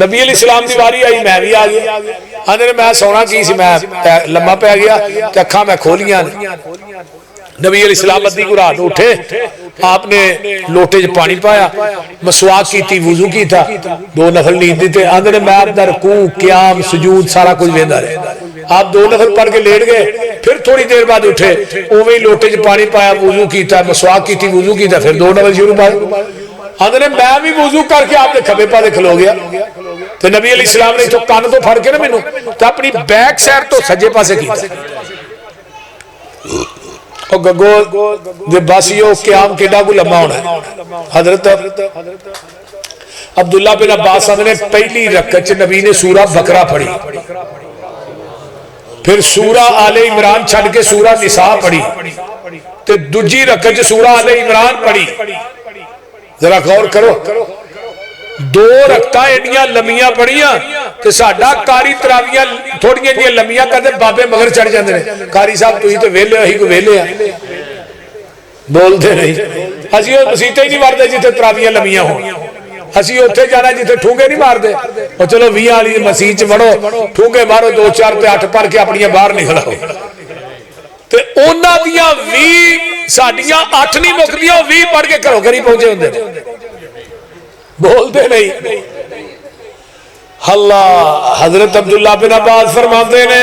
S1: نبی علیہ السلام دی واری آئی میں بھی آ گیا. آندے نے میں سونا کی سی میں لمبا پہ گیا تے اکھاں میں کھولیاں. نبی علیہ السلام ادھی کو رات اٹھے آپ نے لوٹے چ پانی پایا مسواک کی وضو کی تھا 2 نفل نیند دیتے آندھنے میں آپ دا رکوع قیام سجود سارا کچھ ویندا رہے آپ 2 نفل پڑھ کے لیٹ گئے پھر تھوڑی دیر بعد اٹھے اوویں لوٹے چ پانی پایا وضو کیتا مسواک کی وضو کیتا پھر 2 نفل شروع پائے آندھنے میں بھی وضو کر کے آپ نے کھبے پاسے کھلو گیا تو نبی علیہ السلام نے تو کان تو پھڑ کے نا مینوں تو اپنی بیک سائڈ تو سجے پاسے کیتا اور گگو دے باسیوں قیام کیڑا کو لمبا ہونا ہے حضرت عبداللہ بن عباس نے پہلی رکعت نبی نے سورہ بقرہ پڑھی پھر سورہ آل عمران چھڑ کے سورہ نساء پڑھی تے دوجی رکعت سورہ آل عمران پڑھی ذرا غور کرو 2 رکعتاں ایڈیاں لمیاں پڑھیاں کہ ساڈا قاری تراویاں تھوڑیاں جیاں لمیاں کردے بابے مگر چڑھ جاندے نے قاری صاحب تسی تے ویلے اسی کو ویلے ہیں بول دے نہیں اسی او مسیتے ہی نہیں ماردے جتھے تراویاں لمیاں ہوں اسی اوتھے جانا جتھے ٹھونگے نہیں مار دے اور چلو 20 والی مسیح چ وڑو ٹھونگے مارو 2 4 تے 8 پڑھ کے اپنی باہر نکل آؤ تے انہاں دیاں 20 ساڈیاں 8 نہیں مکدیاں 20 پڑھ کے گھروں گھر ہی پہنچے ہوندے بولتے نہیں اللہ حضرت عبداللہ بن عباس فرماتے نے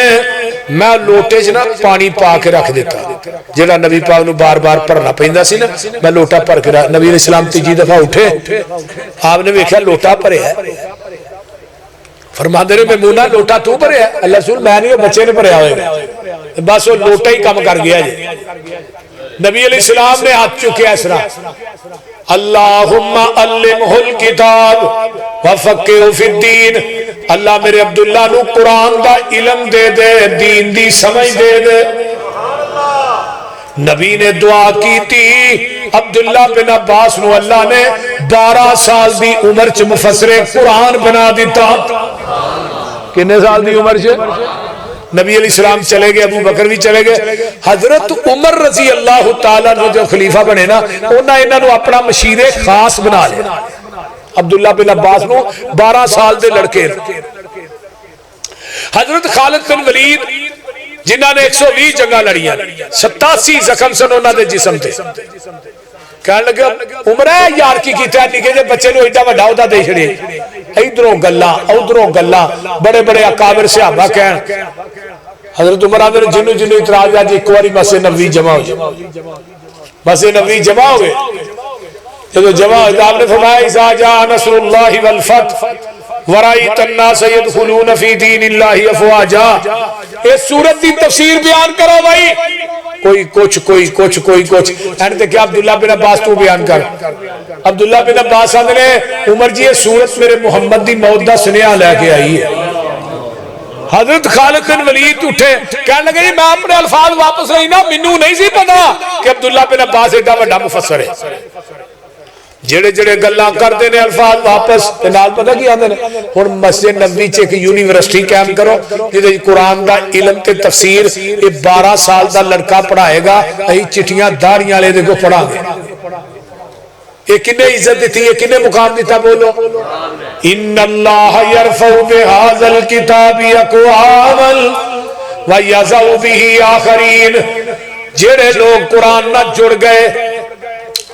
S1: میں لوٹے سے نا پانی پا کے رکھ دیتا جیڑا نبی پاک نو بار بار پڑھنا پہندہ سی نا میں لوٹا پڑھ کے رکھ نبی علیہ السلام تیجی دفعہ اٹھے آپ نے دیکھا لوٹا پڑھے ہے فرماتے نے میمونہ لوٹا تو پڑھے ہے اللہ رسول میں نہیں بچے نے پڑھے ہوئے بس وہ لوٹا ہی کم کر گیا جی نبی علیہ السلام نے ہاتھ چکے اسرا اللہم علمہ الکتاب وفقہ فی الدین اللہ میرے عبداللہ نو قرآن دا علم دے دے دین دی سمجھ دے دے نبی نے دعا کی تھی عبداللہ بن عباس نو اللہ نے 12 سال دی عمر چ مفسر قرآن بنا دیتا کتنے سال دی عمر چ نبی علیہ السلام چلے گئے ابو بکر بھی چلے گئے حضرت عمر رضی اللہ تعالیٰ نے جو خلیفہ بنے نا انہاں نو اپنا مشیر خاص بنا لے عبداللہ بن عباس نو 12 سال دے لڑکے حضرت خالد بن ولید جنہاں نے 120 جنگاں لڑیاں 87 زخم سن انہاں دے جسم تے کہنے لگا عمر ہے یار کی کیتا ہے نکے جے بچے نو ایڈا وڈا ہوتا دے چھڑے ادھروں گلاں ادھروں گلاں بڑے بڑے اکابر صحابہ کہن حضرت عمر آدھر جنو جنو اعتراض ہے ایک واری مسجد نبوی جمع ہو جائے مسجد نبوی جمع ہو گئے جب جمع ہو جائے آپ نے فرمایا اذا جاء نصر اللہ والفتح ورائیت الناس يدخلون فی دین اللہ افواجا اس سورت دی تفسیر بیان کرو بھائی کوئی کچھ کوئی کچھ کوئی کچھ اینتے کیا عبداللہ بن عباس تو بیان کر عبداللہ بن عباس نے عمر جی یہ سورت میرے محمد دی موت دا سنیا لے کے آئی ہے حضرت خالد بن ولید اٹھے کہنے لگے جی میں اپنے الفاظ واپس رہی نا منو نہیں سی پتا کہ عبداللہ بن عباس ایڈا بڑا مفسر ہے جڑے جڑے گلاں کردے نے الفاظ واپس تے نال پتہ کی آندے نے ہن مسجد نبوی چ ایک یونیورسٹی قائم کرو جے قرآن دا علم تے تفسیر یہ 12 سال دا لڑکا پڑھائے گا ائی چٹھیاں داڑیاں والے دے کو پڑھا گے یہ کنے عزت دیتی ہے کنے مقام دیتا بولو ان اللہ یرفع بہذا الکتاب اقواما ویضع به آخرین جڑے لوگ قرآن نہ جڑ گئے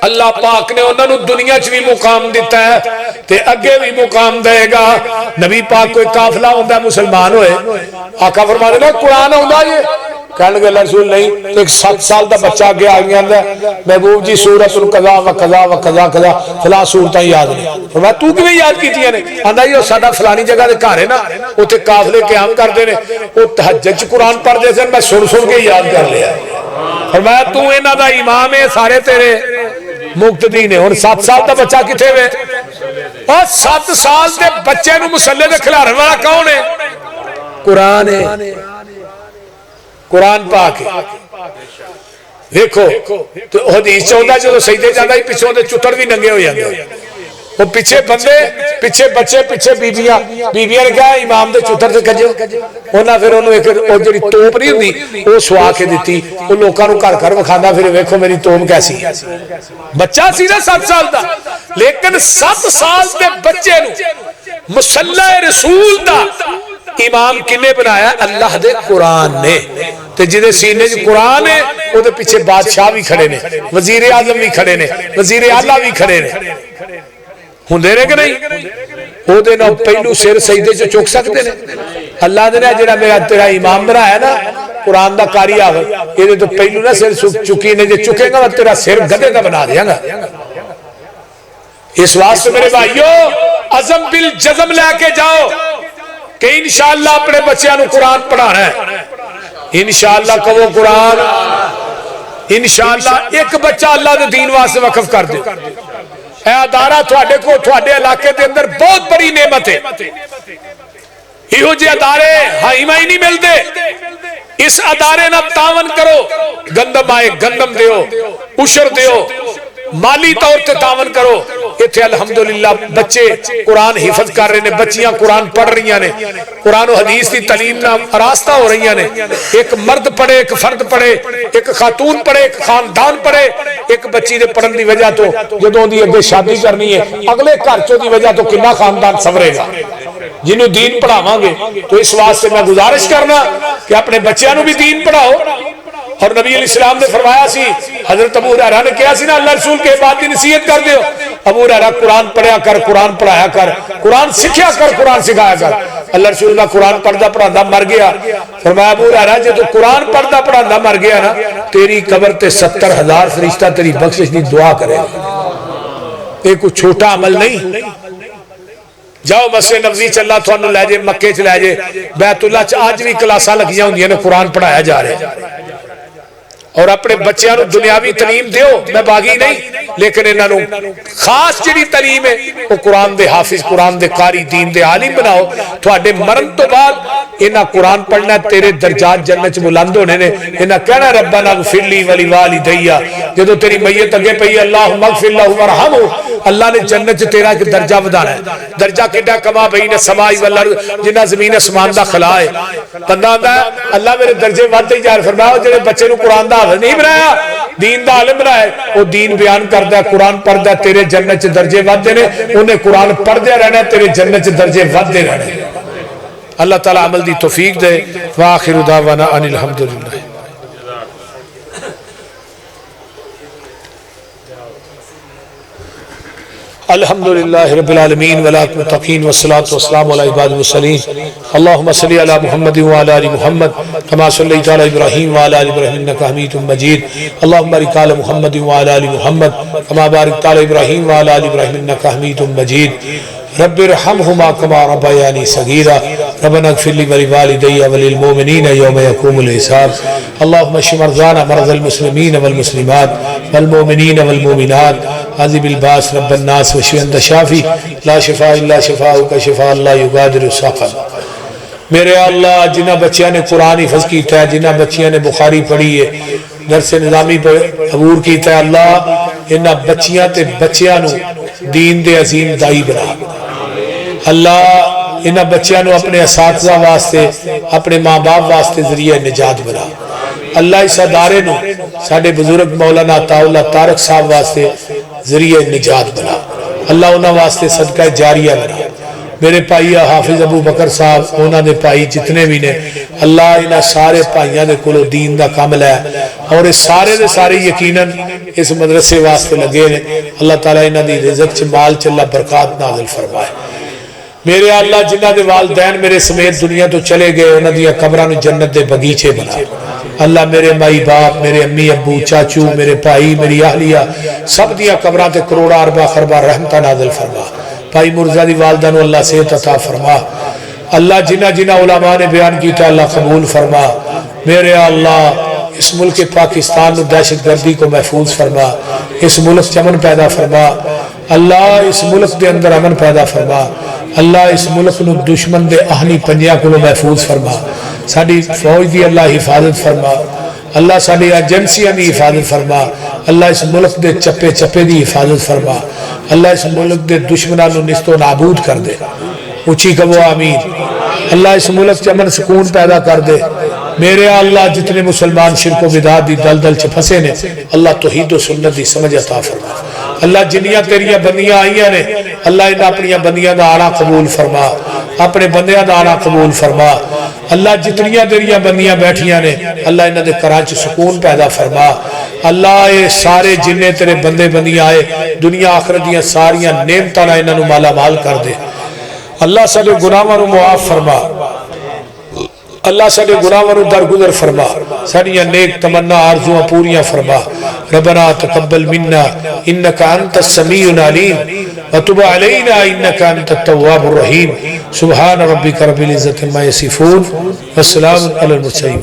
S1: اللہ پاک نے انہوں نے دنیا چ بھی مقام دیتا ہے تے اگے بھی مقام دے گا نبی پاک کوئی قافلہ ہوندہ ہے مسلمان ہوئے آقا فرما دینا قرآن ہوندہ یہ کہنے لگے اللہ رسول نہیں ایک 7 سال دا بچہ آگے آگے آندہ ہے محبوب جی سورت القضاء و قضاء و قضاء قضاء فلاں صورتیں یاد نہیں فرمایا تو کیوں یاد کی تھی نے آندہ یہ سادہ فلانی جگہ دے کار ہے نا وہ تے قافلے قیام کر دینے وہ تہجد قرآن پڑھ دے سن میں سن کے یاد کر لیا فرمایا تو انہاں دا امام ہے سارے تیرے مقتدی نے اور 7 سال دا بچہ کتے ہوئے اور 7 سال دے بچے نو مسلح دے کھلارن والا کون ہے قرآن ہے قرآن پاک ہے دیکھو تو حدیث چاہتا جو سجدے جاتا ہی پیچھوں دے چٹڑ بھی ننگے ہو جاتے وہ پیچھے بندے پیچھے بچے پیچھے بیبیاں نے کہا امام دے چٹڑ سے کجو انہاں پھر انہوں ایک جڑی توپ نہیں ہوندی وہ سوا کے دیتی وہ لوکاں نو گھر وکھاندا پھر ویکھو میری توپ کیسی بچہ سی نا 7 سال دا لیکن 7 سال دے بچے نو مصلی رسول دا امام کنے بنایا؟ اللہ دے قرآن نے. تے جدے سینے جو قرآن ہے وہ دے پیچھے بادشاہ بھی کھڑے نے، وزیر اعظم بھی کھڑے نے، وزیر اعلیٰ بھی کھڑے نے. ہوں دے رہے کہ نہیں؟ وہ دے نو پہلو سر سجدے جو چک سکتے نے. اللہ دے نا جڑا میرا تیرا امام بنایا نا قرآن دا قاری آگا یہ تو پہلو نہ سر چکی نے، جو چکے گا تیرا سر گدے کا بنا دیا گا. اس واسطے میرے بھائیو عزم بالجزم لے کے جاؤ کہ انشاءاللہ اپنے بچیاں نو قرآن پڑھانا ہے. انشاءاللہ کہو قرآن. انشاءاللہ ایک بچہ اللہ دے دین واسطے وقف کر دے. اے ادارہ تھوڑے کو تھوڑے علاقے دے اندر بہت بڑی نعمت ہے. یہ جی ادارے ہائیمہ ہی نہیں ملتے. اس ادارے نہ تعاون کرو، گندم آئے گندم دیو، عشر دیو، مالی طور تے تعاون کرو. اتھے الحمدللہ بچے قرآن حفظ کر رہے ہیں، بچیاں قرآن پڑھ رہی ہیں، قرآن و حدیث کی تعلیم نہ آراستہ ہو رہی ہیں. ایک مرد پڑھے، ایک فرد پڑھے، ایک خاتون پڑھے، ایک خاندان پڑھے. ایک بچی دے پڑھن دی وجہ تو جدوں دی اگے شادی کرنی ہے اگلے گھر دی وجہ تو کنا خاندان سنورے گا جنہوں دین پڑھاواں گے. تو اس واسطے میں گزارش کرنا کہ اپنے بچیاں نو بھی دین پڑھاؤ. اور نبی علیہ السلام نے فرمایا سی، حضرت ابو ہریرہ نے کہا سی نا اللہ رسول کے بات کی نصیحت کر دیو. ابو ہریرہ قرآن پڑھیا کر، قرآن پڑھایا کر، قرآن سکھیا کر، قرآن سکھایا کر. اللہ رسول اللہ قرآن پڑھدا پڑھادا مر گیا. فرمایا ابو ہریرہ جے تو قرآن پڑھدا پڑھادا مر گیا نا تیری قبر تے 70,000 فرشتہ تیری بخشش دی دعا کرے. یہ کوئی چھوٹا عمل نہیں. جاؤ مسجد نبوی چ اللہ تھانوں لے جے، مکے چ لے جے، بیت اللہ چ آج بھی کلاساں لگیاں ہوندیاں نے، قرآن پڑھایا جا رہا ہے. اور اپنے بچیاں نو دنیاوی تعلیم دیو، میں باغی نہیں، لیکن انہاں نو خاص جڑی تعلیم ہے وہ قرآن دے حافظ، قرآن دے قاری، دین دے عالم بناؤ. تھوڑے مرن تو بعد انہاں قرآن پڑھنا، تیرے درجات جنت چ بلند ہونے نے. انہاں کہنا ربنا اغفر لی ولی والدی. جدو تیری میت اگے پئی اللہم اغفر لہ ورحمہ، اللہ نے جنت چ تیرا ایک درجہ بدانا ہے. درجہ کڈا کما بین السماء والارض، جنہ زمین اسمان دا خلا ہے. بندہ آندا ہے اللہ میرے درجے ودتے ہی جا رہے. فرمایا جڑے بچے نو قرآن دا نہیں بنایا، دین دا عالم بنایا، وہ دین بیان کردا ہے، قرآن پڑھدا ہے، تیرے جنت چ درجے ودے نے. انہیں قرآن پڑھدے رہنا، تیرے جنت چ درجے ودے رہنے. اللہ تعالی عمل دی توفیق دے. وآخر دعوانا ان الحمدللہ. الحمدللہ رب العالمین والمتقین والصلاة والسلام علی عباد المرسلین. اللہم صلی علی محمد وعلی آل محمد کما صلیت علی ابراہیم وعلی آل ابراہیم انک حمید مجید. اللہم بارک علی محمد وعلی آل محمد کما بارکت علی ابراہیم وعلی آل ابراہیم انک حمید مجید. رب ارحمہما کما ربیانی صغیرا. ربنا اغفر لی ولوالدی وللمؤمنین یوم یقوم الحساب. اللہم اشف مرضانا مرضى المسلمین والمسلمات والمؤمنین والمؤمنات. عذب الباس رب الناس وشفی انت شافی لا شفاء الا شفاءک شفاء لا یغادر سقما. میرے اللہ جنہ بچیاں نے قرآن حفظ کیتا ہے، جنہ بچیاں نے بخاری پڑھی ہے، درس نظامی پر عبور کیتا ہے، اللہ انہ بچیاں تے بچیاں نو دین دے عظیم دائی بنا. اللہ انہ بچیاں نو اپنے اساتذہ واسطے، اپنے ماں باپ واسطے ذریعہ نجات بنا. اللہ اس ادارے نو ساڑھے بزرگ مولانا عطاءاللہ طارق صاحب واسطے ذریعہ نجات بنا. اللہ انہاں واسطے صدقہ جاریہ بنا. میرے پائی حافظ ابو بکر صاحب، انہاں نے پائی جتنے بھی نے، اللہ انہاں سارے پائیاں دے کلو دین دا کامل ہے اور اس سارے دے سارے یقیناً اس مدرسے واسطے لگے نے. اللہ تعالیٰ انہاں دی رزق چ مال چ اللہ برکات نازل فرمائے. میرے اللہ جنہ دے والدین میرے سمیت دنیا تو چلے گئے انہاں دی قبراں نو جنت دے بغیچے بنا. اللہ میرے مائی باپ، میرے امی ابو، چاچو، میرے بھائی، میری اہلیہ سب دیا قبراں تے کروڑا اربا خربا رحمتہ نازل فرما. بھائی مرزا دی والدہ نو اللہ صحت عطا فرما. اللہ جنہ جنہ علماء نے بیان کیتا اللہ قبول فرما. میرے اللہ اس ملک پاکستان نو دہشت گردی کو محفوظ فرما. اس ملک چمن پیدا فرما. اللہ اس ملک دے اندر امن پیدا فرما. اللہ اس ملک نو دشمن دے اہنی پنجیاں کو محفوظ فرما. ساڑی فوج دی اللہ حفاظت فرما. اللہ ساڑی ایجنسیاں دی حفاظت فرما. اللہ اس ملک دے چپے چپے دی حفاظت فرما. اللہ اس ملک دے دشمنوں نو نست و نابود کر دے. اچھی کہو آمین. اللہ اس ملک چ امن سکون پیدا کر دے. میرے اللہ جتنے مسلمان شرک و بدعت دی دلدل چ پھسے نے اللہ توحید و سنت دی سمجھ عطا فرما. اللہ جنیاں تیریاں بندیاں آئیاں نے اللہ انہاں اپنی بندیاں دا آنا قبول فرما. اپنے بندیاں دا آنا قبول فرما اللہ جتنیاں دیریاں بندیاں بیٹھیاں نے اللہ انہاں دے کراچ سکون پیدا فرما اللہ اے سارے جننے تیرے بندے بندیاں آئے دنیا آخرت دیاں ساریاں نعمتاں نال انہاں نو مالا مال کر دے اللہ سارے گناہاں نو معاف فرما اللہ سارے گناہاں نو درگزر فرما ساریاں نیک تمنا آرزواں پوریاں فرما ربنا تقبل منا انك انت السميع العليم وتب علينا انك انت التواب الرحيم سبحان ربك رب العزة عما يصفون والسلام على المرسلين